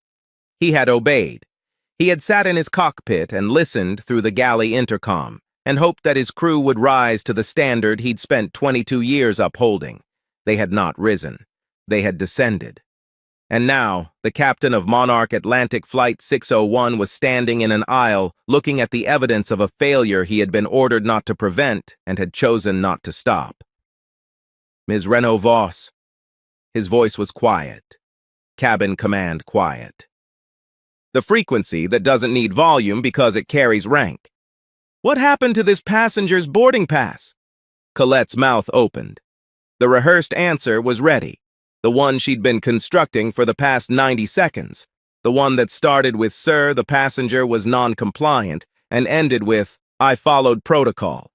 He had obeyed. He had sat in his cockpit and listened through the galley intercom and hoped that his crew would rise to the standard he'd spent 22 years upholding. They had not risen. They had descended. And now, the captain of Monarch Atlantic Flight 601 was standing in an aisle looking at the evidence of a failure he had been ordered not to prevent and had chosen not to stop. Ms. Renault Voss. His voice was quiet. Cabin command quiet. The frequency that doesn't need volume because it carries rank. What happened to this passenger's boarding pass? Colette's mouth opened. The rehearsed answer was ready. The one she'd been constructing for the past 90 seconds. The one that started with, "Sir, the passenger was non-compliant," and ended with, "I followed protocol."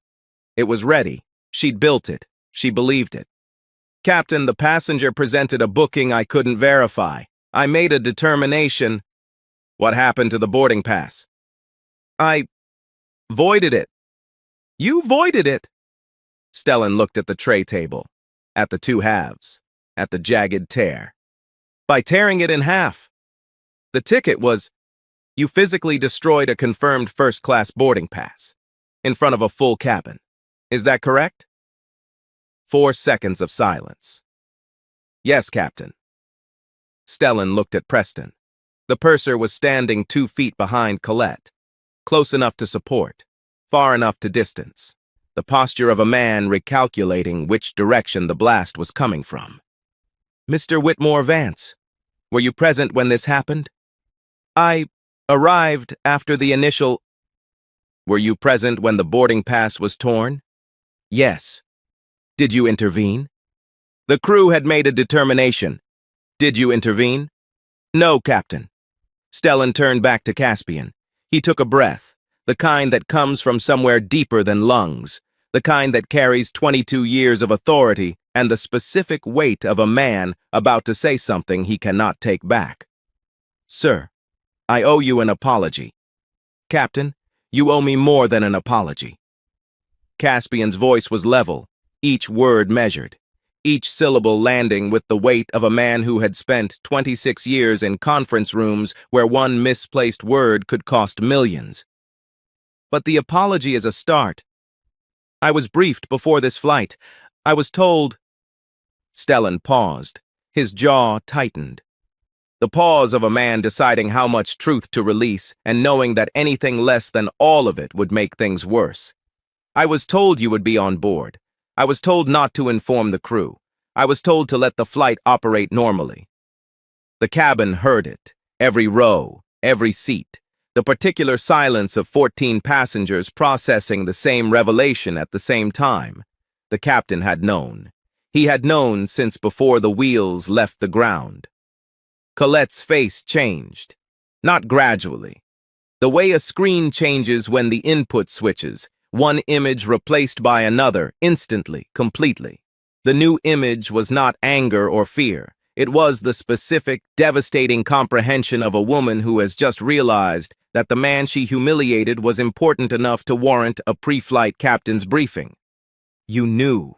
It was ready. She'd built it. She believed it. "Captain, the passenger presented a booking I couldn't verify. I made a determination." "What happened to the boarding pass?" "I voided it." "You voided it?" Stellan looked at the tray table, at the two halves, at the jagged tear. "By tearing it in half. The ticket was, you physically destroyed a confirmed first-class boarding pass in front of a full cabin. Is that correct?" 4 seconds of silence. "Yes, Captain." Stellan looked at Preston. The purser was standing 2 feet behind Colette, close enough to support, far enough to distance, the posture of a man recalculating which direction the blast was coming from. "Mr. Whitmore Vance, were you present when this happened?" "I arrived after the initial..." "Were you present when the boarding pass was torn?" "Yes." "Did you intervene?" "The crew had made a determination." "Did you intervene?" "No, Captain." Stellan turned back to Caspian. He took a breath, the kind that comes from somewhere deeper than lungs, the kind that carries 22 years of authority and the specific weight of a man about to say something he cannot take back. "Sir, I owe you an apology." "Captain, you owe me more than an apology." Caspian's voice was level, each word measured, each syllable landing with the weight of a man who had spent 26 years in conference rooms where one misplaced word could cost millions. "But the apology is a start. I was briefed before this flight. I was told..." Stellan paused. His jaw tightened. The pause of a man deciding how much truth to release and knowing that anything less than all of it would make things worse. "I was told you would be on board. I was told not to inform the crew. I was told to let the flight operate normally." The cabin heard it, every row, every seat, the particular silence of 14 passengers processing the same revelation at the same time. The captain had known. He had known since before the wheels left the ground. Colette's face changed, not gradually. The way a screen changes when the input switches, one image replaced by another, instantly, completely. The new image was not anger or fear. It was the specific, devastating comprehension of a woman who has just realized that the man she humiliated was important enough to warrant a pre-flight captain's briefing. "You knew,"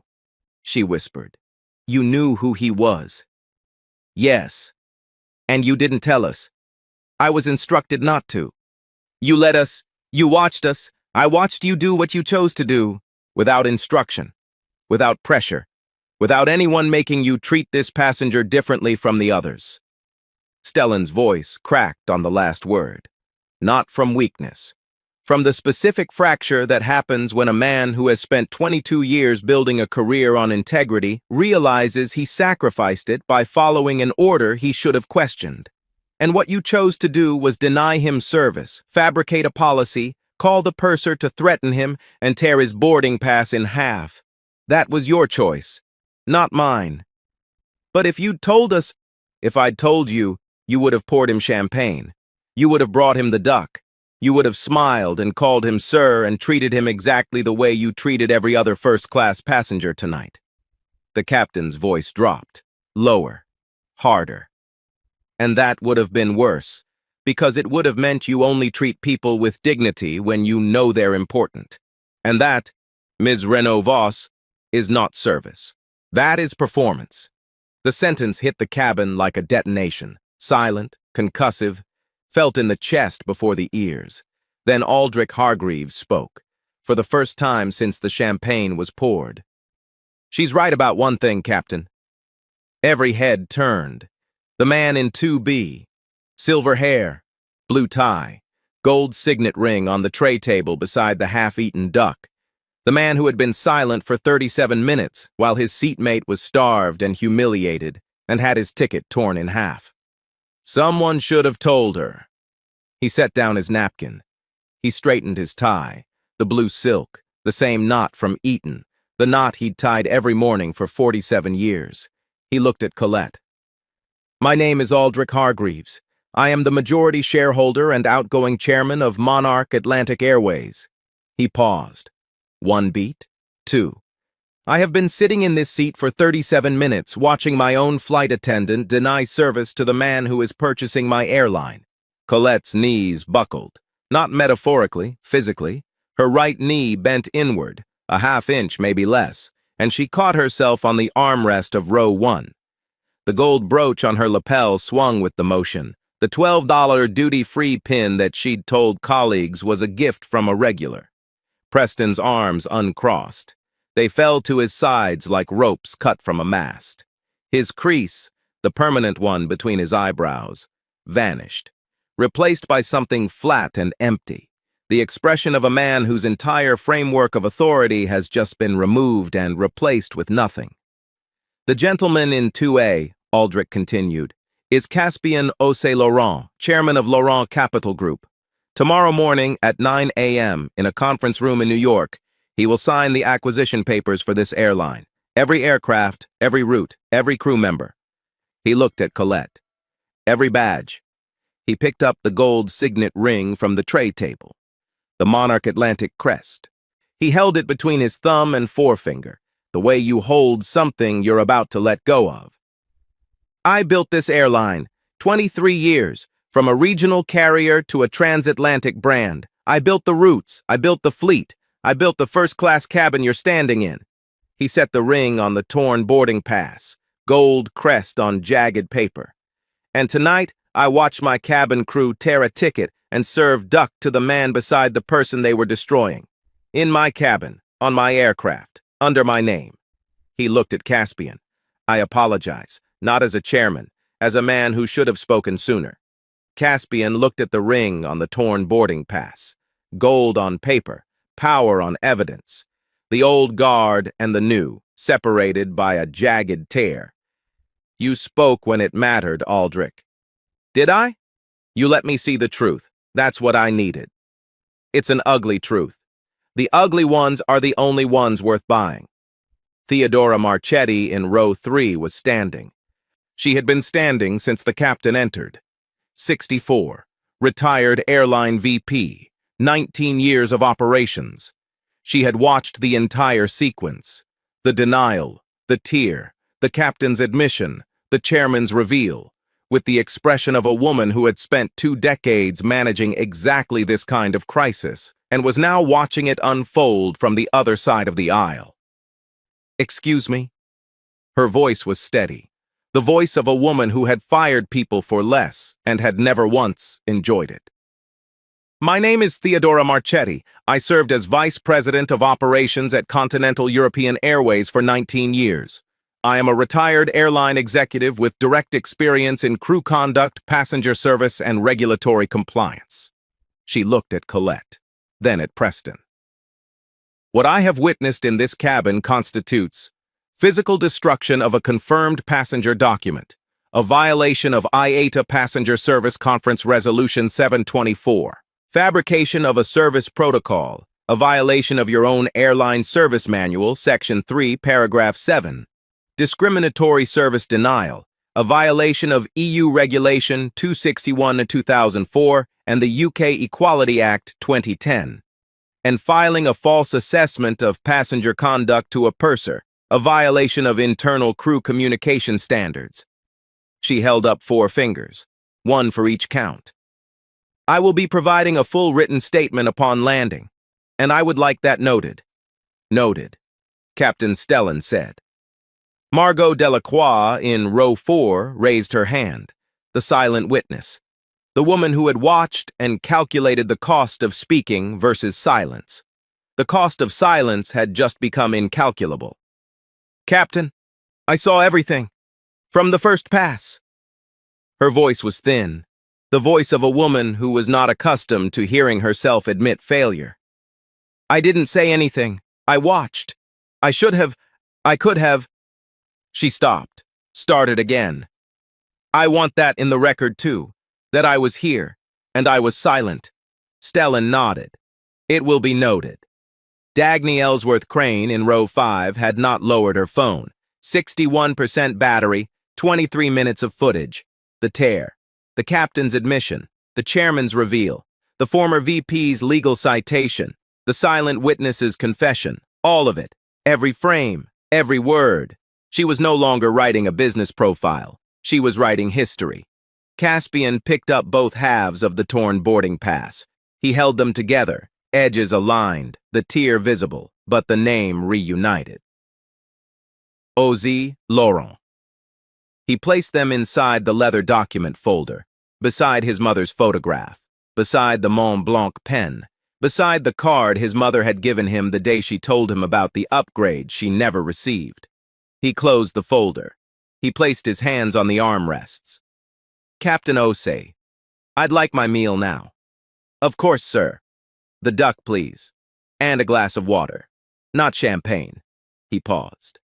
she whispered. "You knew who he was." "Yes. And you didn't tell us. I was instructed not to. You let us, you watched us. I watched you do what you chose to do, without instruction, without pressure, without anyone making you treat this passenger differently from the others." Stellan's voice cracked on the last word. Not from weakness. From the specific fracture that happens when a man who has spent 22 years building a career on integrity realizes he sacrificed it by following an order he should have questioned. And what you chose to do was deny him service, fabricate a policy, call the purser to threaten him, and tear his boarding pass in half. That was your choice, not mine. But if I'd told you, you would have poured him champagne. You would have brought him the duck. You would have smiled and called him sir and treated him exactly the way you treated every other first-class passenger tonight. The captain's voice dropped, lower, harder. And that would have been worse, because it would have meant you only treat people with dignity when you know they're important. And that, Ms. Renault-Voss, is not service. That is performance. The sentence hit the cabin like a detonation, silent, concussive, felt in the chest before the ears. Then Aldrich Hargreaves spoke, for the first time since the champagne was poured. She's right about one thing, Captain. Every head turned. The man in 2B, silver hair, blue tie, gold signet ring on the tray table beside the half-eaten duck. The man who had been silent for 37 minutes while his seatmate was starved and humiliated and had his ticket torn in half. Someone should have told her. He set down his napkin. He straightened his tie, the blue silk, the same knot from Eton, the knot he'd tied every morning for 47 years. He looked at Colette. My name is Aldrich Hargreaves. I am the majority shareholder and outgoing chairman of Monarch Atlantic Airways. He paused. 1 beat, 2. I have been sitting in this seat for 37 minutes watching my own flight attendant deny service to the man who is purchasing my airline. Colette's knees buckled, not metaphorically, physically. Her right knee bent inward, a half-inch, maybe less, and she caught herself on the armrest of row 1. The gold brooch on her lapel swung with the motion. The $12 duty-free pin that she'd told colleagues was a gift from a regular. Preston's arms uncrossed. They fell to his sides like ropes cut from a mast. His crease, the permanent one between his eyebrows, vanished, replaced by something flat and empty, the expression of a man whose entire framework of authority has just been removed and replaced with nothing. The gentleman in 2A, Aldrich continued, is Caspian Laurent, chairman of Laurent Capital Group. Tomorrow morning at 9 a.m. in a conference room in New York, he will sign the acquisition papers for this airline. Every aircraft, every route, every crew member. He looked at Colette. Every badge. He picked up the gold signet ring from the tray table. The Monarch Atlantic crest. He held it between his thumb and forefinger, the way you hold something you're about to let go of. I built this airline, 23 years, from a regional carrier to a transatlantic brand. I built the routes, I built the fleet, I built the first-class cabin you're standing in. He set the ring on the torn boarding pass, gold crest on jagged paper. And tonight, I watched my cabin crew tear a ticket and serve duck to the man beside the person they were destroying. In my cabin, on my aircraft, under my name. He looked at Caspian. I apologize, not as a chairman, as a man who should have spoken sooner. Caspian looked at the ring on the torn boarding pass. Gold on paper, power on evidence. The old guard and the new, separated by a jagged tear. You spoke when it mattered, Aldrich. Did I? You let me see the truth. That's what I needed. It's an ugly truth. The ugly ones are the only ones worth buying. Theodora Marchetti in row 3 was standing. She had been standing since the captain entered. 64, retired airline VP, 19 years of operations. She had watched the entire sequence, the denial, the tear, the captain's admission, the chairman's reveal, with the expression of a woman who had spent 2 decades managing exactly this kind of crisis and was now watching it unfold from the other side of the aisle. Excuse me? Her voice was steady. The voice of a woman who had fired people for less and had never once enjoyed it. My name is Theodora Marchetti. I served as Vice President of Operations at Continental European Airways for 19 years. I am a retired airline executive with direct experience in crew conduct, passenger service, and regulatory compliance. She looked at Colette, then at Preston. What I have witnessed in this cabin constitutes physical destruction of a confirmed passenger document, a violation of IATA Passenger Service Conference Resolution 724. Fabrication of a service protocol, a violation of your own airline service manual, Section 3, Paragraph 7. Discriminatory service denial, a violation of EU Regulation 261/2004 and the UK Equality Act 2010. And filing a false assessment of passenger conduct to a purser, a violation of internal crew communication standards. She held up 4 fingers, 1 for each count. I will be providing a full written statement upon landing, and I would like that noted. Noted, Captain Stellan said. Margot Delacroix in row 4 raised her hand, the silent witness, the woman who had watched and calculated the cost of speaking versus silence. The cost of silence had just become incalculable. Captain, I saw everything, from the first pass. Her voice was thin, the voice of a woman who was not accustomed to hearing herself admit failure. I didn't say anything. I watched. I could have. She stopped, started again. I want that in the record too, that I was here, and I was silent. Stellan nodded. It will be noted. Dagny Ellsworth Crane in row 5 had not lowered her phone. 61% battery, 23 minutes of footage. The tear, the captain's admission, the chairman's reveal, the former VP's legal citation, the silent witness's confession, all of it, every frame, every word. She was no longer writing a business profile. She was writing history. Caspian picked up both halves of the torn boarding pass. He held them together, edges aligned, the tear visible, but the name reunited. Ozzy Laurent. He placed them inside the leather document folder, beside his mother's photograph, beside the Mont Blanc pen, beside the card his mother had given him the day she told him about the upgrade she never received. He closed the folder. He placed his hands on the armrests. Captain Osei, I'd like my meal now. Of course, sir. The duck, please. And a glass of water. Not champagne. He paused.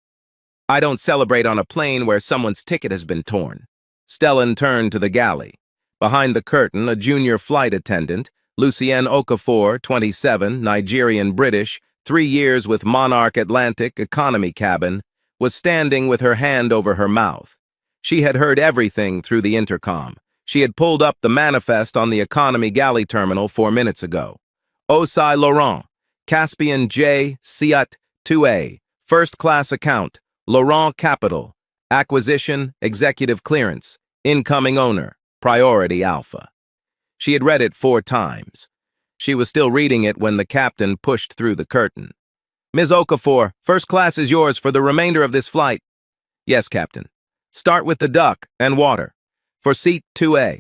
I don't celebrate on a plane where someone's ticket has been torn. Stellan turned to the galley. Behind the curtain, a junior flight attendant, Lucienne Okafor, 27, Nigerian-British, 3 years with Monarch Atlantic economy cabin, was standing with her hand over her mouth. She had heard everything through the intercom. She had pulled up the manifest on the economy galley terminal 4 minutes ago. Osei Laurent, Caspian J. Siat 2A, first class account, Laurent Capital, acquisition, executive clearance, incoming owner, priority alpha. She had read it 4 times. She was still reading it when the captain pushed through the curtain. Ms. Okafor, first class is yours for the remainder of this flight. Yes, Captain. Start with the duck and water. For seat 2A.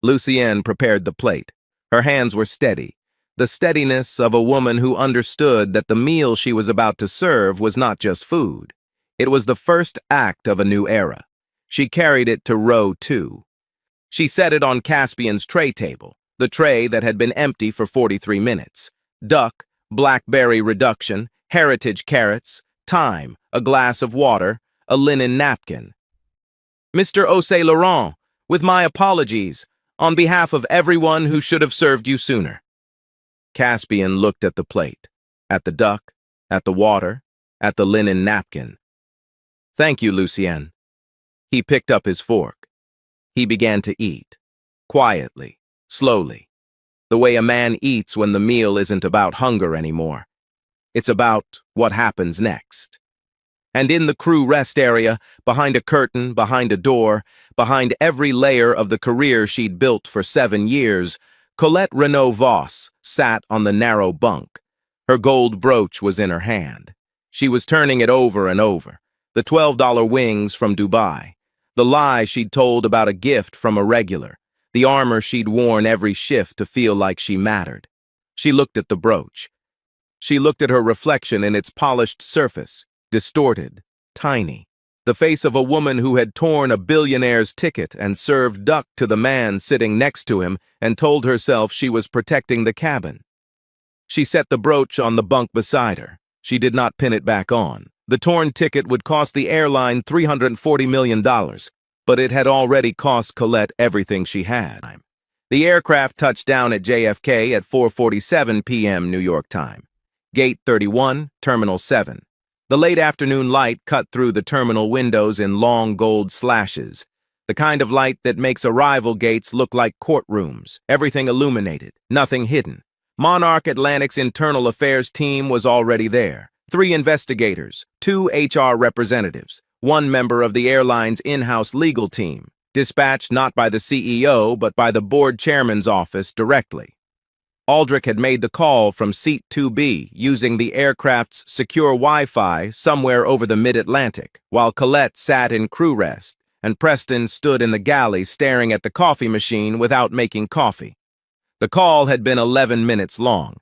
Lucienne prepared the plate. Her hands were steady. The steadiness of a woman who understood that the meal she was about to serve was not just food. It was the first act of a new era. She carried it to row 2. She set it on Caspian's tray table, the tray that had been empty for 43 minutes. Duck, blackberry reduction, heritage carrots, thyme, a glass of water, a linen napkin. Mr. Osei Laurent, with my apologies, on behalf of everyone who should have served you sooner. Caspian looked at the plate, at the duck, at the water, at the linen napkin. Thank you, Lucienne. He picked up his fork. He began to eat, quietly, slowly, the way a man eats when the meal isn't about hunger anymore. It's about what happens next. And in the crew rest area, behind a curtain, behind a door, behind every layer of the career she'd built for 7 years, Colette Renaud-Voss sat on the narrow bunk. Her gold brooch was in her hand. She was turning it over and over. The $12 wings from Dubai. The lie she'd told about a gift from a regular. The armor she'd worn every shift to feel like she mattered. She looked at the brooch. She looked at her reflection in its polished surface, distorted, tiny. The face of a woman who had torn a billionaire's ticket and served duck to the man sitting next to him and told herself she was protecting the cabin. She set the brooch on the bunk beside her. She did not pin it back on. The torn ticket would cost the airline $340 million, but it had already cost Colette everything she had. The aircraft touched down at JFK at 4:47 p.m. New York time. Gate 31, Terminal 7. The late afternoon light cut through the terminal windows in long gold slashes, the kind of light that makes arrival gates look like courtrooms, everything illuminated, nothing hidden. Monarch Atlantic's internal affairs team was already there. 3 investigators, 2 HR representatives, 1 member of the airline's in-house legal team, dispatched not by the CEO but by the board chairman's office directly. Aldrich had made the call from Seat 2B using the aircraft's secure Wi-Fi somewhere over the mid-Atlantic, while Colette sat in crew rest and Preston stood in the galley staring at the coffee machine without making coffee. The call had been 11 minutes long.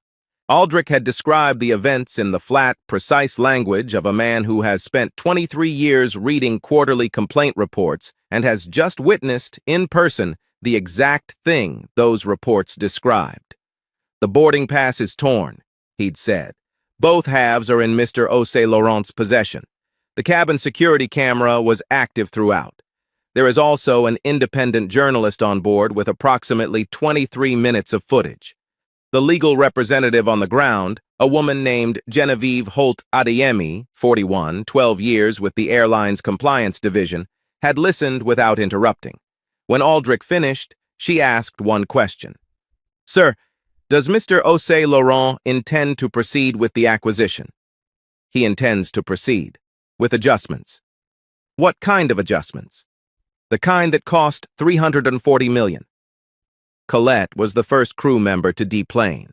Aldrich had described the events in the flat, precise language of a man who has spent 23 years reading quarterly complaint reports and has just witnessed, in person, the exact thing those reports described. "The boarding pass is torn," he'd said. "Both halves are in Mr. Laurent's possession. The cabin security camera was active throughout. There is also an independent journalist on board with approximately 23 minutes of footage. The legal representative on the ground, a woman named Genevieve Holt Adeyemi, 41, 12 years with the airline's compliance division, had listened without interrupting. When Aldrich finished, she asked one question. "Sir, does Mr. Laurent intend to proceed with the acquisition?" "He intends to proceed. With adjustments." "What kind of adjustments?" "The kind that cost $340 million. Colette was the first crew member to deplane.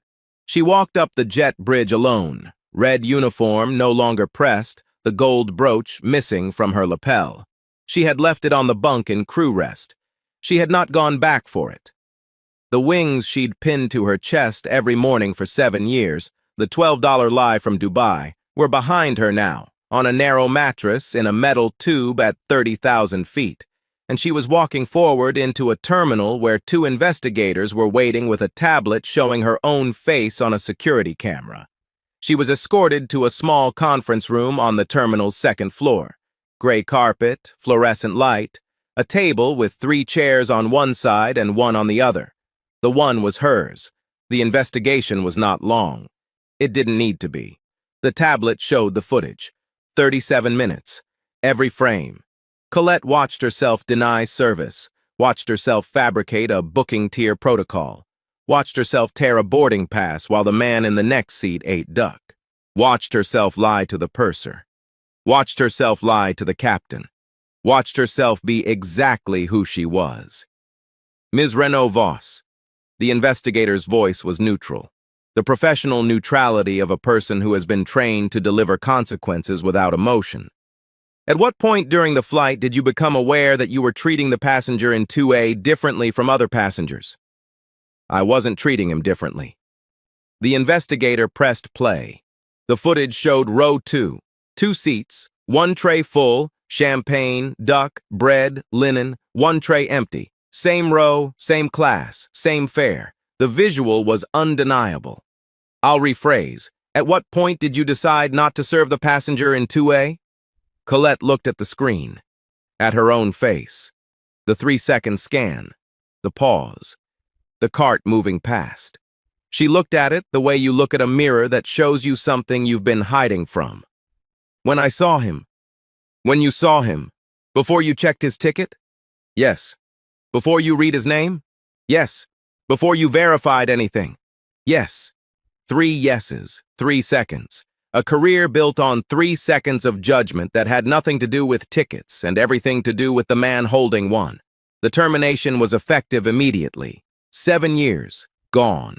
She walked up the jet bridge alone, red uniform no longer pressed, the gold brooch missing from her lapel. She had left it on the bunk in crew rest. She had not gone back for it. The wings she'd pinned to her chest every morning for 7 years, the $12 lie from Dubai, were behind her now, on a narrow mattress in a metal tube at 30,000 feet, and she was walking forward into a terminal where 2 investigators were waiting with a tablet showing her own face on a security camera. She was escorted to a small conference room on the terminal's 2nd floor. Gray carpet, fluorescent light, a table with 3 chairs on one side and 1 on the other. The one was hers. The investigation was not long. It didn't need to be. The tablet showed the footage. 37 minutes. Every frame. Colette watched herself deny service, watched herself fabricate a booking tier protocol, watched herself tear a boarding pass while the man in the next seat ate duck, watched herself lie to the purser, watched herself lie to the captain, watched herself be exactly who she was. Ms. Renaud-Voss. The investigator's voice was neutral, the professional neutrality of a person who has been trained to deliver consequences without emotion. "At what point during the flight did you become aware that you were treating the passenger in 2A differently from other passengers?" "I wasn't treating him differently." The investigator pressed play. The footage showed row 2, 2 seats, 1 tray full, champagne, duck, bread, linen, 1 tray empty. Same row, same class, same fare. The visual was undeniable. I'll rephrase. At what point did you decide not to serve the passenger in 2A? Colette looked at the screen, at her own face. The 3-second scan, the pause, the cart moving past. She looked at it the way you look at a mirror that shows you something you've been hiding from. "When I saw him." "When you saw him? Before you checked his ticket?" "Yes." "Before you read his name?" "Yes." "Before you verified anything?" "Yes." 3 yeses, 3 seconds. A career built on 3 seconds of judgment that had nothing to do with tickets and everything to do with the man holding one. The termination was effective immediately. 7 years, gone.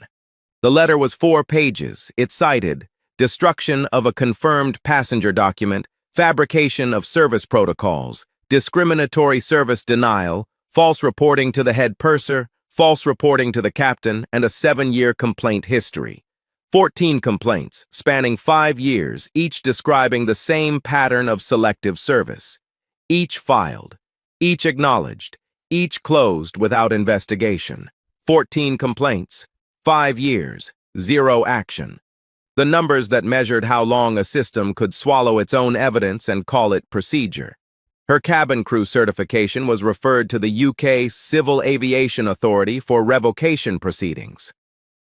The letter was 4 pages. It cited destruction of a confirmed passenger document, fabrication of service protocols, discriminatory service denial, false reporting to the head purser, false reporting to the captain, and a 7-year complaint history. 14 complaints, spanning 5 years, each describing the same pattern of selective service. Each filed, each acknowledged, each closed without investigation. 14 complaints, 5 years, 0 action. The numbers that measured how long a system could swallow its own evidence and call it procedure. Her cabin crew certification was referred to the UK Civil Aviation Authority for revocation proceedings.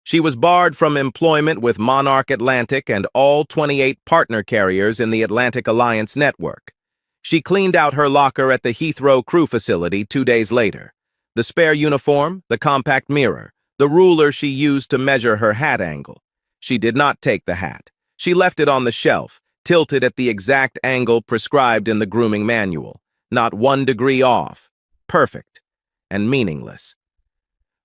She was barred from employment with Monarch Atlantic and all 28 partner carriers in the Atlantic Alliance network. She cleaned out her locker at the Heathrow crew facility 2 days later. The spare uniform, the compact mirror, the ruler she used to measure her hat angle. She did not take the hat. She left it on the shelf, tilted at the exact angle prescribed in the grooming manual. Not 1 degree off. Perfect. And meaningless.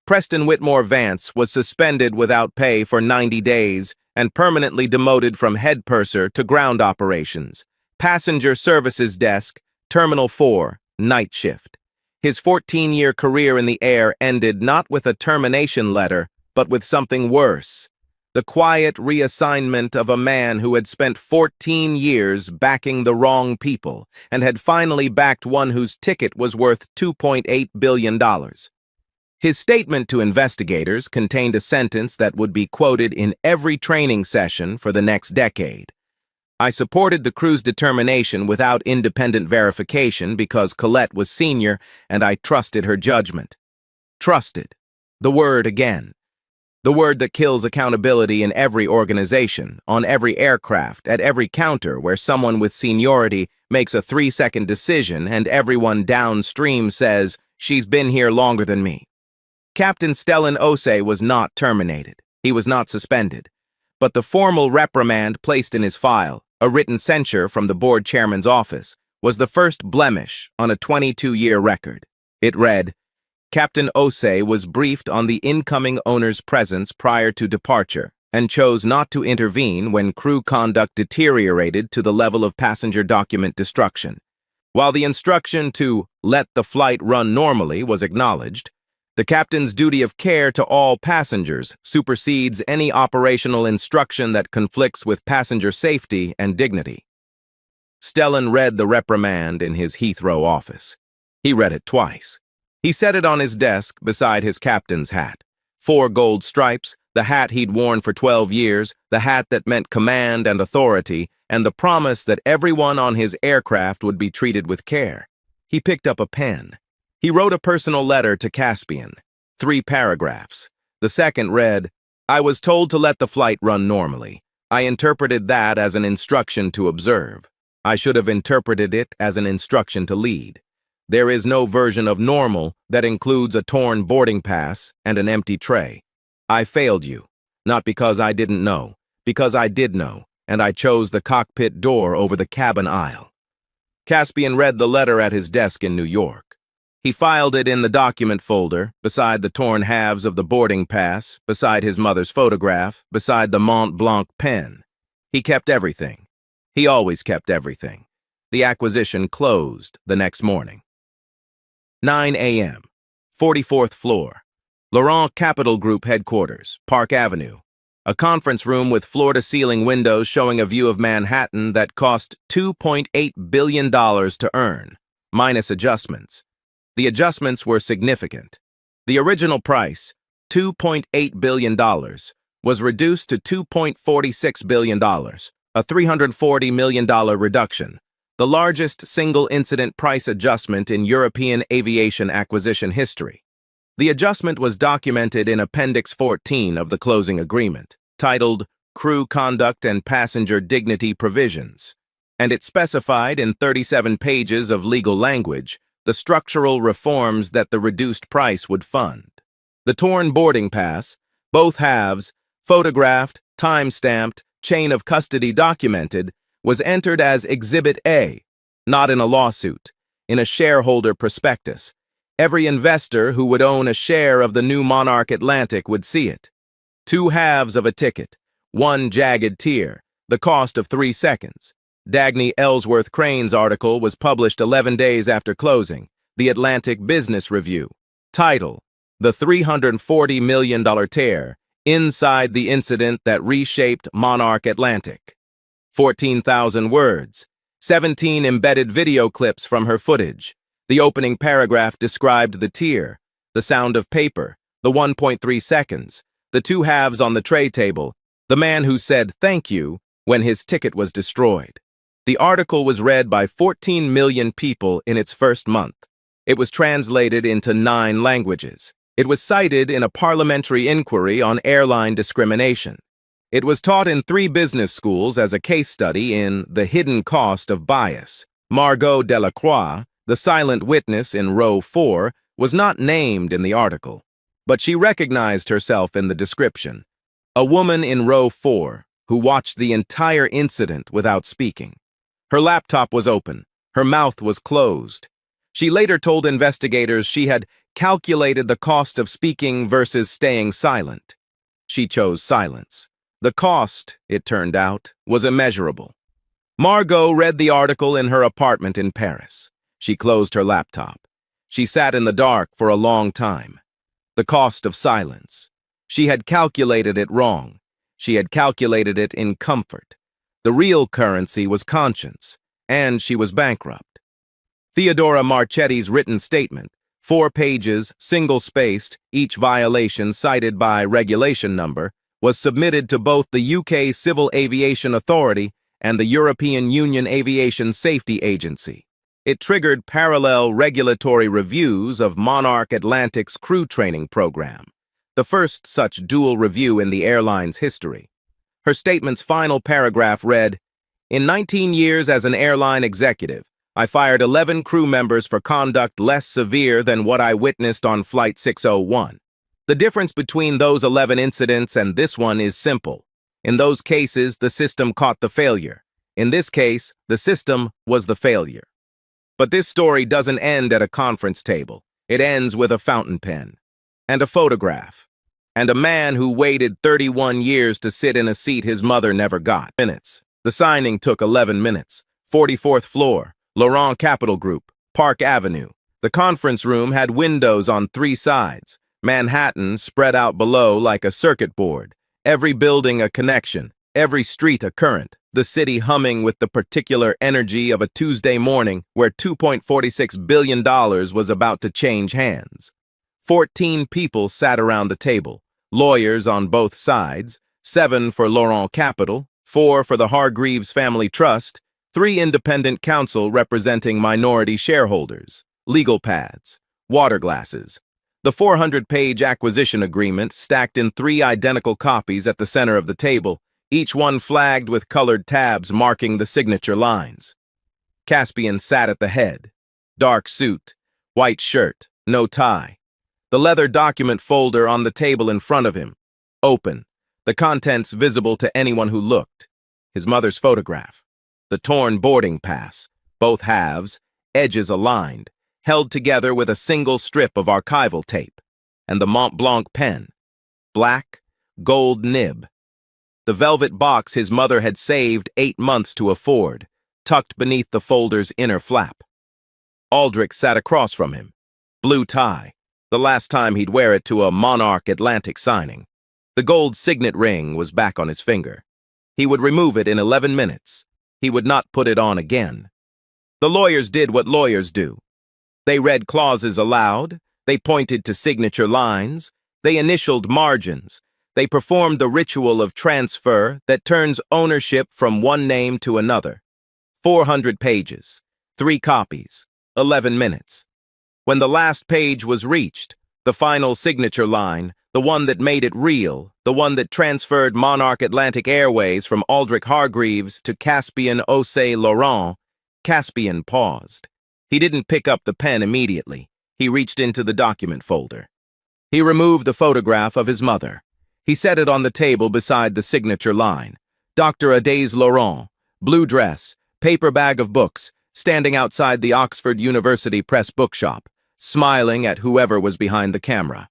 Preston Whitmore Vance was suspended without pay for 90 days and permanently demoted from head purser to ground operations. Passenger Services Desk, Terminal 4, night shift. His 14-year career in the air ended not with a termination letter, but with something worse. The quiet reassignment of a man who had spent 14 years backing the wrong people and had finally backed one whose ticket was worth $2.8 billion. His statement to investigators contained a sentence that would be quoted in every training session for the next decade. I supported the crew's determination without independent verification because Colette was senior and I trusted her judgment. Trusted. The word again. The word that kills accountability in every organization, on every aircraft, at every counter where someone with seniority makes a 3-second decision and everyone downstream says, "She's been here longer than me." Captain Stellan Ose was not terminated. He was not suspended. But the formal reprimand placed in his file, a written censure from the board chairman's office, was the first blemish on a 22-year record. It read, Captain Ose was briefed on the incoming owner's presence prior to departure and chose not to intervene when crew conduct deteriorated to the level of passenger document destruction. While the instruction to let the flight run normally was acknowledged, the captain's duty of care to all passengers supersedes any operational instruction that conflicts with passenger safety and dignity. Stellan read the reprimand in his Heathrow office. He read it twice. He set it on his desk beside his captain's hat. 4 gold stripes, the hat he'd worn for 12 years, the hat that meant command and authority, and the promise that everyone on his aircraft would be treated with care. He picked up a pen. He wrote a personal letter to Caspian. 3 paragraphs. The second read, I was told to let the flight run normally. I interpreted that as an instruction to observe. I should have interpreted it as an instruction to lead. There is no version of normal that includes a torn boarding pass and an empty tray. I failed you, not because I didn't know, because I did know, and I chose the cockpit door over the cabin aisle. Caspian read the letter at his desk in New York. He filed it in the document folder, beside the torn halves of the boarding pass, beside his mother's photograph, beside the Mont Blanc pen. He kept everything. He always kept everything. The acquisition closed the next morning. 9 a.m. 44th floor. Laurent Capital Group headquarters, Park Avenue. A conference room with floor-to-ceiling windows showing a view of Manhattan that cost $2.8 billion to earn, minus adjustments. The adjustments were significant. The original price, $2.8 billion, was reduced to $2.46 billion, a $340 million reduction, the largest single-incident price adjustment in European aviation acquisition history. The adjustment was documented in Appendix 14 of the closing agreement, titled Crew Conduct and Passenger Dignity Provisions, and it specified in 37 pages of legal language the structural reforms that the reduced price would fund. The torn boarding pass, both halves, photographed, time-stamped, chain of custody documented, was entered as Exhibit A, not in a lawsuit, in a shareholder prospectus. Every investor who would own a share of the new Monarch Atlantic would see it. 2 halves of a ticket, 1 jagged tier, the cost of 3 seconds. Dagny Ellsworth Crane's article was published 11 days after closing, the Atlantic Business Review. Title, The $340 million Tear, Inside the Incident That Reshaped Monarch Atlantic. 14,000 words, 17 embedded video clips from her footage. The opening paragraph described the tier, the sound of paper, the 1.3 seconds, the 2 halves on the tray table, the man who said thank you when his ticket was destroyed. The article was read by 14 million people in its first month. It was translated into 9 languages. It was cited in a parliamentary inquiry on airline discrimination. It was taught in 3 business schools as a case study in The Hidden Cost of Bias. Margot Delacroix, the silent witness in row 4, was not named in the article, but she recognized herself in the description. A woman in row 4 who watched the entire incident without speaking. Her laptop was open. Her mouth was closed. She later told investigators she had calculated the cost of speaking versus staying silent. She chose silence. The cost, it turned out, was immeasurable. Margot read the article in her apartment in Paris. She closed her laptop. She sat in the dark for a long time. The cost of silence. She had calculated it wrong. She had calculated it in comfort. The real currency was conscience, and she was bankrupt. Theodora Marchetti's written statement, 4 pages, single-spaced, each violation cited by regulation number, was submitted to both the UK Civil Aviation Authority and the European Union Aviation Safety Agency. It triggered parallel regulatory reviews of Monarch Atlantic's crew training program, the first such dual review in the airline's history. Her statement's final paragraph read, "In 19 years as an airline executive, I fired 11 crew members for conduct less severe than what I witnessed on Flight 601. The difference between those 11 incidents and this one is simple. In those cases, the system caught the failure. In this case, the system was the failure." But this story doesn't end at a conference table. It ends with a fountain pen, and a photograph, and a man who waited 31 years to sit in a seat his mother never got. Minutes. The signing took 11 minutes. 44th floor, Laurent Capital Group, Park Avenue. The conference room had windows on 3 sides. Manhattan spread out below like a circuit board. Every building a connection, every street a current. The city humming with the particular energy of a Tuesday morning where $2.46 billion was about to change hands. 14 people sat around the table, lawyers on both sides, 7 for Laurent Capital, 4 for the Hargreaves Family Trust, 3 independent counsel representing minority shareholders, legal pads, water glasses. The 400-page acquisition agreement stacked in 3 identical copies at the center of the table, each one flagged with colored tabs marking the signature lines. Caspian sat at the head. Dark suit, white shirt, no tie. The leather document folder on the table in front of him. Open, the contents visible to anyone who looked. His mother's photograph. The torn boarding pass, both halves, edges aligned, held together with a single strip of archival tape. And the Mont Blanc pen. Black, gold nib. The velvet box his mother had saved 8 months to afford, tucked beneath the folder's inner flap. Aldrich sat across from him. Blue tie, the last time he'd wear it to a Monarch Atlantic signing. The gold signet ring was back on his finger. He would remove it in 11 minutes. He would not put it on again. The lawyers did what lawyers do. They read clauses aloud. They pointed to signature lines. They initialed margins. They performed the ritual of transfer that turns ownership from one name to another. 400 pages, 3 copies, 11 minutes. When the last page was reached, the final signature line, the one that made it real, the one that transferred Monarch Atlantic Airways from Aldrich Hargreaves to Caspian Osei Laurent, Caspian paused. He didn't pick up the pen immediately. He reached into the document folder. He removed the photograph of his mother. He set it on the table beside the signature line. Dr. Adès Laurent, blue dress, paper bag of books, standing outside the Oxford University Press bookshop, smiling at whoever was behind the camera.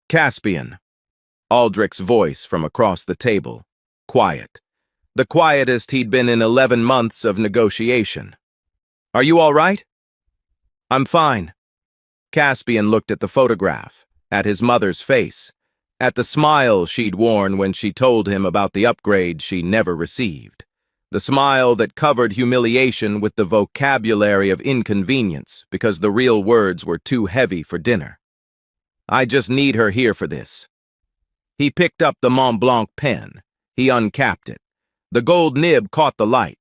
Caspian. Aldrich's voice from across the table. Quiet. The quietest he'd been in 11 months of negotiation. "Are you all right?" "I'm fine." Caspian looked at the photograph, at his mother's face, at the smile she'd worn when she told him about the upgrade she never received. The smile that covered humiliation with the vocabulary of inconvenience because the real words were too heavy for dinner. "I just need her here for this." He picked up the Mont Blanc pen. He uncapped it. The gold nib caught the light.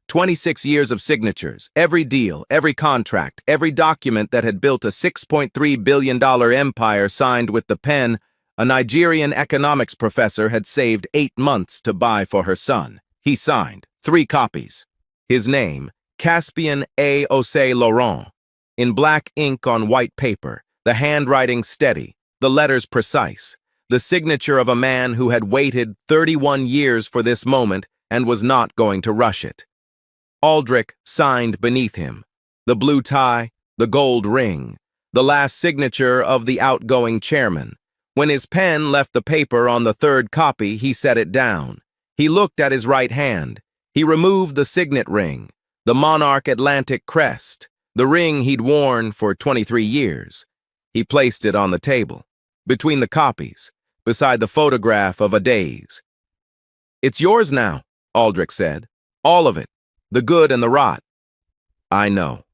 26 years of signatures, every deal, every contract, every document that had built a $6.3 billion empire signed with the pen a Nigerian economics professor had saved 8 months to buy for her son. He signed 3 copies. His name, Caspian A. Osei Laurent. In black ink on white paper, the handwriting steady, the letters precise, the signature of a man who had waited 31 years for this moment and was not going to rush it. Aldrich signed beneath him. The blue tie, the gold ring, the last signature of the outgoing chairman. When his pen left the paper on the 3rd copy, he set it down. He looked at his right hand. He removed the signet ring, the Monarch Atlantic crest, the ring he'd worn for 23 years. He placed it on the table, between the copies, beside the photograph of a daze. "It's yours now," Aldrich said. "All of it, the good and the rot." "I know."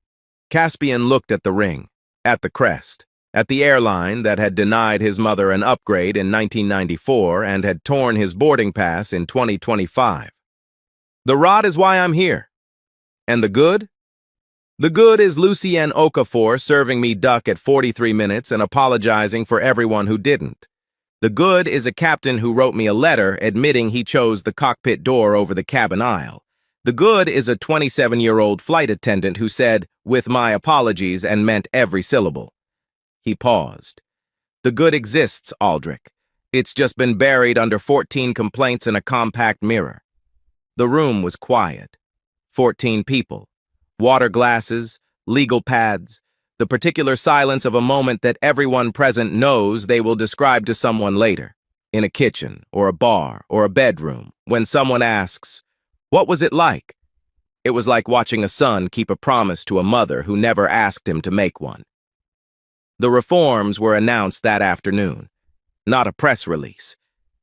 Caspian looked at the ring, at the crest, at the airline that had denied his mother an upgrade in 1994 and had torn his boarding pass in 2025. "The rot is why I'm here." "And the good?" "The good is Lucien Okafor serving me duck at 43 minutes and apologizing for everyone who didn't. The good is a captain who wrote me a letter admitting he chose the cockpit door over the cabin aisle. The good is a 27-year-old flight attendant who said, 'with my apologies,' and meant every syllable." He paused. "The good exists, Aldrich. It's just been buried under 14 complaints in a compact mirror." The room was quiet. 14 people. Water glasses, legal pads, the particular silence of a moment that everyone present knows they will describe to someone later, in a kitchen or a bar or a bedroom, when someone asks, "What was it like?" It was like watching a son keep a promise to a mother who never asked him to make one. The reforms were announced that afternoon. Not a press release.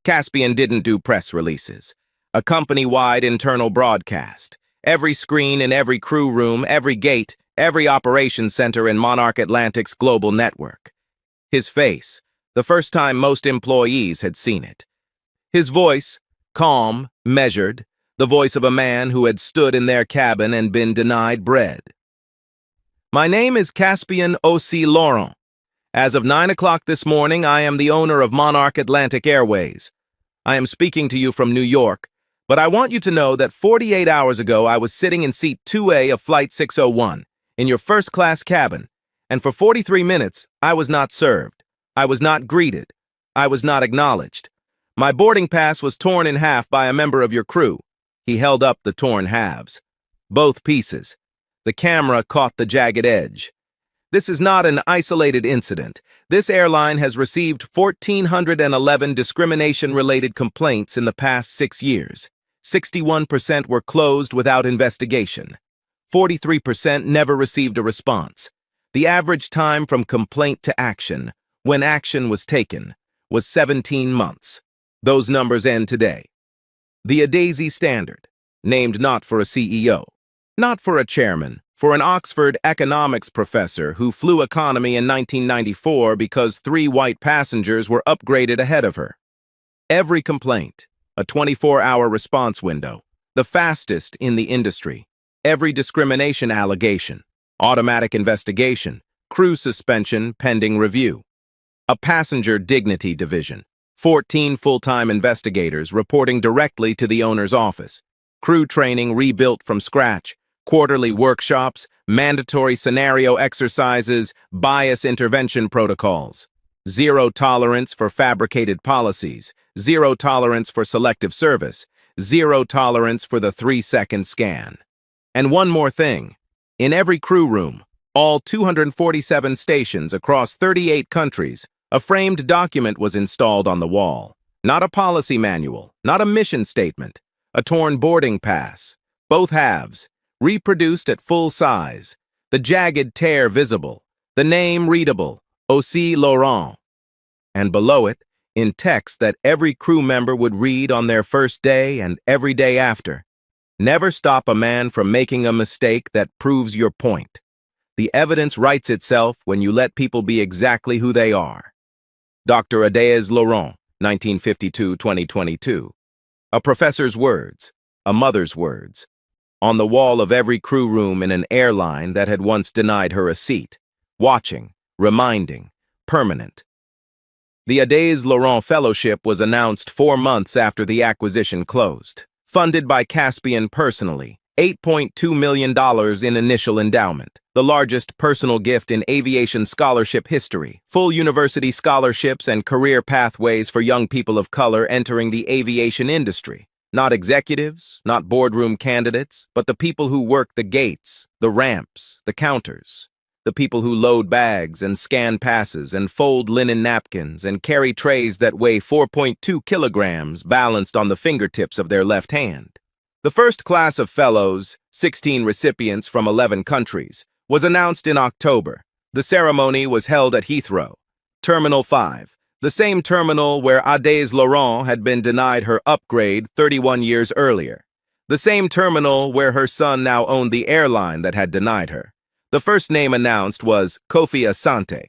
Caspian didn't do press releases. A company-wide internal broadcast. Every screen in every crew room, every gate, every operations center in Monarch Atlantic's global network. His face, the first time most employees had seen it. His voice, calm, measured, the voice of a man who had stood in their cabin and been denied bread. "My name is Caspian Osei Laurent. As of 9 o'clock this morning, I am the owner of Monarch Atlantic Airways. I am speaking to you from New York, but I want you to know that 48 hours ago I was sitting in seat 2A of Flight 601, in your first-class cabin, and for 43 minutes I was not served. I was not greeted. I was not acknowledged. My boarding pass was torn in half by a member of your crew." He held up the torn halves. Both pieces. The camera caught the jagged edge. "This is not an isolated incident. This airline has received 1,411 discrimination-related complaints in the past 6 years. 61% were closed without investigation. 43% never received a response. The average time from complaint to action, when action was taken, was 17 months. Those numbers end today. The Adazi Standard, named not for a CEO, not for a chairman, for an Oxford economics professor who flew economy in 1994 because 3 white passengers were upgraded ahead of her. Every complaint, a 24-hour response window, the fastest in the industry. Every discrimination allegation, automatic investigation, crew suspension pending review. A passenger dignity division, 14 full-time investigators reporting directly to the owner's office. Crew training rebuilt from scratch. Quarterly workshops, mandatory scenario exercises, bias intervention protocols. Zero tolerance for fabricated policies. Zero tolerance for selective service. Zero tolerance for the 3-second scan. And one more thing. In every crew room, all 247 stations across 38 countries, a framed document was installed on the wall. Not a policy manual, not a mission statement. A torn boarding pass. Both halves. Reproduced at full size, the jagged tear visible, the name readable, Osei Laurent. And below it, in text that every crew member would read on their first day and every day after, "Never stop a man from making a mistake that proves your point. The evidence writes itself when you let people be exactly who they are." Dr. Adaez Laurent, 1952-2022. A professor's words, a mother's words. on the wall of every crew room in an airline that had once denied her a seat. Watching, reminding, permanent. The Adès Laurent Fellowship was announced 4 months after the acquisition closed. Funded by Caspian personally, $8.2 million in initial endowment, the largest personal gift in aviation scholarship history, full university scholarships and career pathways for young people of color entering the aviation industry. Not executives, not boardroom candidates, but the people who work the gates, the ramps, the counters. The people who load bags and scan passes and fold linen napkins and carry trays that weigh 4.2 kilograms balanced on the fingertips of their left hand. The first class of fellows, 16 recipients from 11 countries, was announced in October. The ceremony was held at Heathrow, Terminal 5, the same terminal where Adès Laurent had been denied her upgrade 31 years earlier. The same terminal where her son now owned the airline that had denied her. The first name announced was Kofi Asante,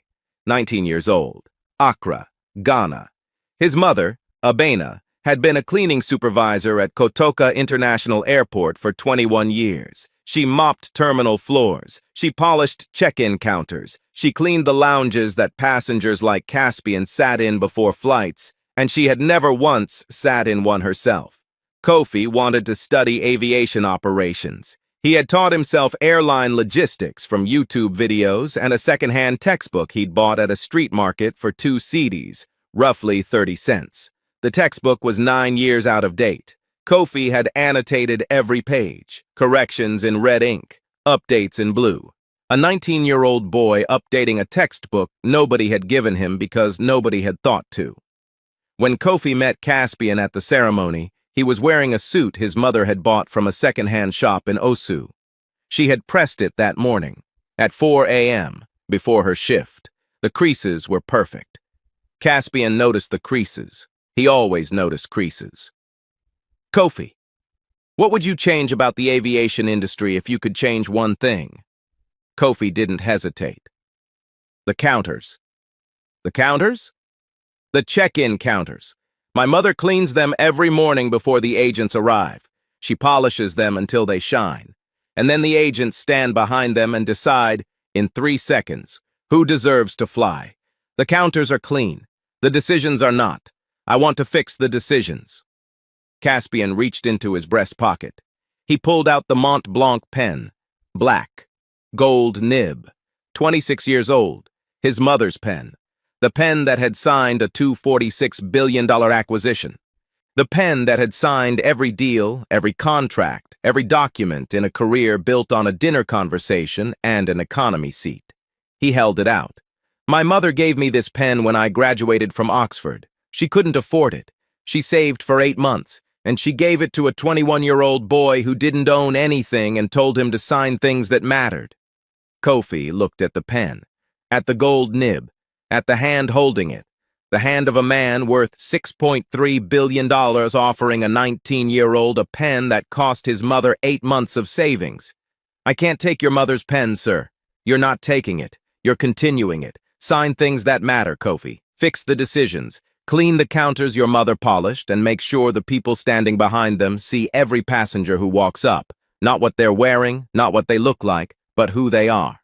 19 years old, Accra, Ghana. His mother, Abena, had been a cleaning supervisor at Kotoka International Airport for 21 years. She mopped terminal floors. She polished check-in counters. She cleaned the lounges that passengers like Caspian sat in before flights, and she had never once sat in one herself. Kofi wanted to study aviation operations. He had taught himself airline logistics from YouTube videos and a second-hand textbook he'd bought at a street market for 2 cedis, roughly 30 cents. The textbook was 9 years out of date. Kofi had annotated every page, corrections in red ink, updates in blue. A 19-year-old boy updating a textbook nobody had given him because nobody had thought to. When Kofi met Caspian at the ceremony, he was wearing a suit his mother had bought from a second-hand shop in Osu. She had pressed it that morning, at 4 a.m., before her shift. The creases were perfect. Caspian noticed the creases. He always noticed creases. Kofi, what would you change about the aviation industry if you could change one thing? Kofi didn't hesitate. The counters. The counters? The check-in counters. My mother cleans them every morning before the agents arrive. She polishes them until they shine. And then the agents stand behind them and decide, in 3 seconds, who deserves to fly. The counters are clean. The decisions are not. I want to fix the decisions. Caspian reached into his breast pocket. He pulled out the Mont Blanc pen. Black. Gold nib. 26 years old. His mother's pen. The pen that had signed a $246 billion acquisition. The pen that had signed every deal, every contract, every document in a career built on a dinner conversation and an economy seat. He held it out. My mother gave me this pen when I graduated from Oxford. She couldn't afford it. She saved for 8 months, and she gave it to a 21-year-old boy who didn't own anything and told him to sign things that mattered. Kofi looked at the pen, at the gold nib, at the hand holding it, the hand of a man worth $6.3 billion offering a 19-year-old a pen that cost his mother 8 months of savings. I can't take your mother's pen, sir. You're not taking it. You're continuing it. Sign things that matter, Kofi. Fix the decisions. Clean the counters your mother polished and make sure the people standing behind them see every passenger who walks up. Not what they're wearing, not what they look like, but who they are.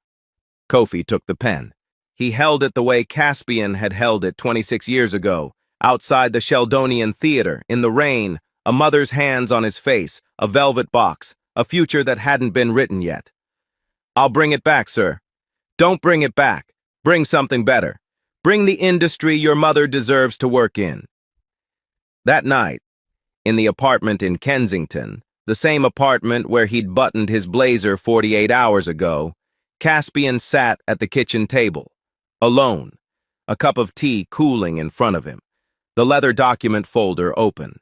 Kofi took the pen. He held it the way Caspian had held it 26 years ago, outside the Sheldonian Theater, in the rain, a mother's hands on his face, a velvet box, a future that hadn't been written yet. I'll bring it back, sir. Don't bring it back. Bring something better. Bring the industry your mother deserves to work in. That night, in the apartment in Kensington, the same apartment where he'd buttoned his blazer 48 hours ago, Caspian sat at the kitchen table. Alone, a cup of tea cooling in front of him, the leather document folder open,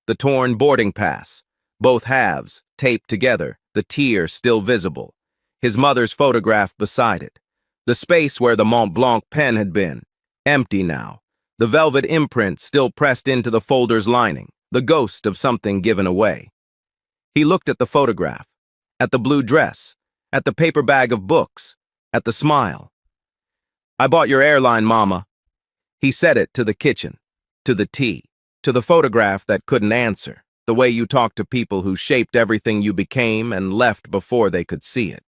the torn boarding pass, both halves taped together, the tear still visible, his mother's photograph beside it, the space where the Mont Blanc pen had been, empty now, the velvet imprint still pressed into the folder's lining, the ghost of something given away. He looked at the photograph, at the blue dress, at the paper bag of books, at the smile. I bought your airline, Mama. He said it to the kitchen, to the tea, to the photograph that couldn't answer. The way you talk to people who shaped everything you became and left before they could see it.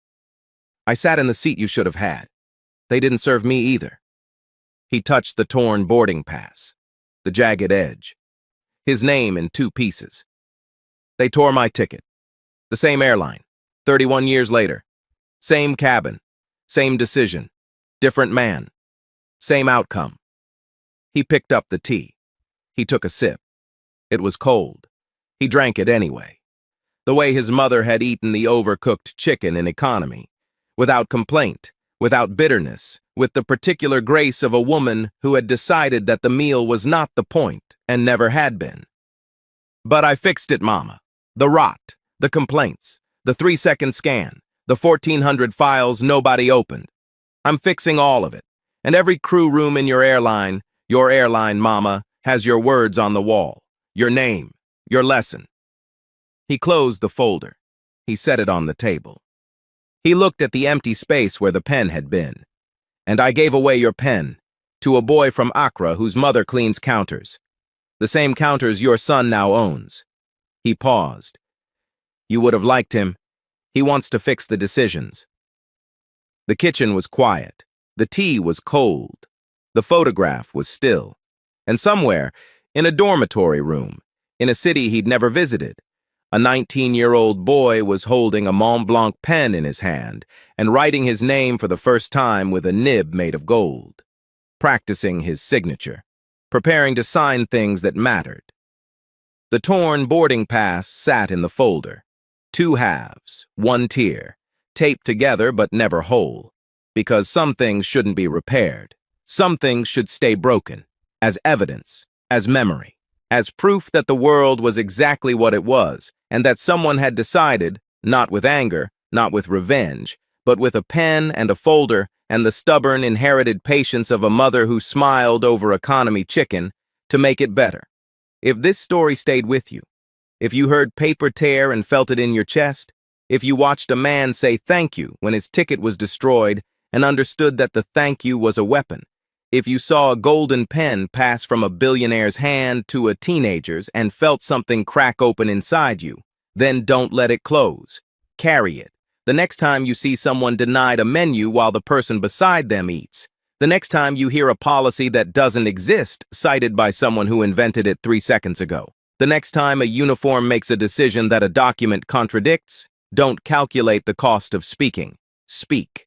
I sat in the seat you should have had. They didn't serve me either. He touched the torn boarding pass, the jagged edge, his name in 2 pieces. They tore my ticket. The same airline, 31 years later. Same cabin, same decision, different man, same outcome. He picked up the tea. He took a sip. It was cold. He drank it anyway. The way his mother had eaten the overcooked chicken in economy, without complaint, without bitterness, with the particular grace of a woman who had decided that the meal was not the point and never had been. But I fixed it, Mama. The rot, the complaints, the 3-second scan, the 1,400 files nobody opened. I'm fixing all of it. And every crew room in your airline, Mama, has your words on the wall, your name, your lesson. He closed the folder. He set it on the table. He looked at the empty space where the pen had been. And I gave away your pen to a boy from Accra whose mother cleans counters. The same counters your son now owns. He paused. You would have liked him. He wants to fix the decisions. The kitchen was quiet. The tea was cold. The photograph was still. And somewhere, in a dormitory room, in a city he'd never visited, a 19-year-old boy was holding a Mont Blanc pen in his hand and writing his name for the first time with a nib made of gold, practicing his signature, preparing to sign things that mattered. The torn boarding pass sat in the folder. 2 halves, 1 tier, taped together but never whole, because some things shouldn't be repaired. Some things should stay broken, as evidence, as memory, as proof that the world was exactly what it was, and that someone had decided, not with anger, not with revenge, but with a pen and a folder and the stubborn inherited patience of a mother who smiled over economy chicken, to make it better. If this story stayed with you, if you heard paper tear and felt it in your chest, if you watched a man say thank you when his ticket was destroyed and understood that the thank you was a weapon, if you saw a golden pen pass from a billionaire's hand to a teenager's and felt something crack open inside you, then don't let it close. Carry it. The next time you see someone denied a menu while the person beside them eats, the next time you hear a policy that doesn't exist cited by someone who invented it 3 seconds ago, the next time a uniform makes a decision that a document contradicts, don't calculate the cost of speaking. Speak.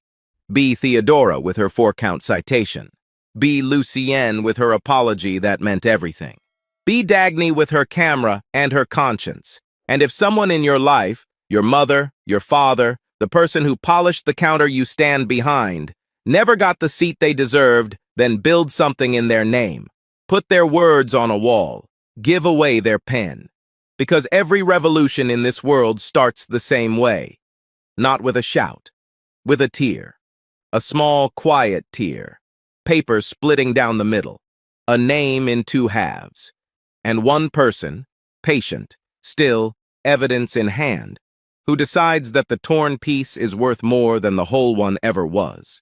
Be Theodora with her 4-count citation. Be Lucienne with her apology that meant everything. Be Dagny with her camera and her conscience. And if someone in your life, your mother, your father, the person who polished the counter you stand behind, never got the seat they deserved, then build something in their name. Put their words on a wall. Give away their pen. Because every revolution in this world starts the same way. Not with a shout, with a tear. A small, quiet tear. Paper splitting down the middle, a name in 2 halves, and one person, patient, still, evidence in hand, who decides that the torn piece is worth more than the whole one ever was.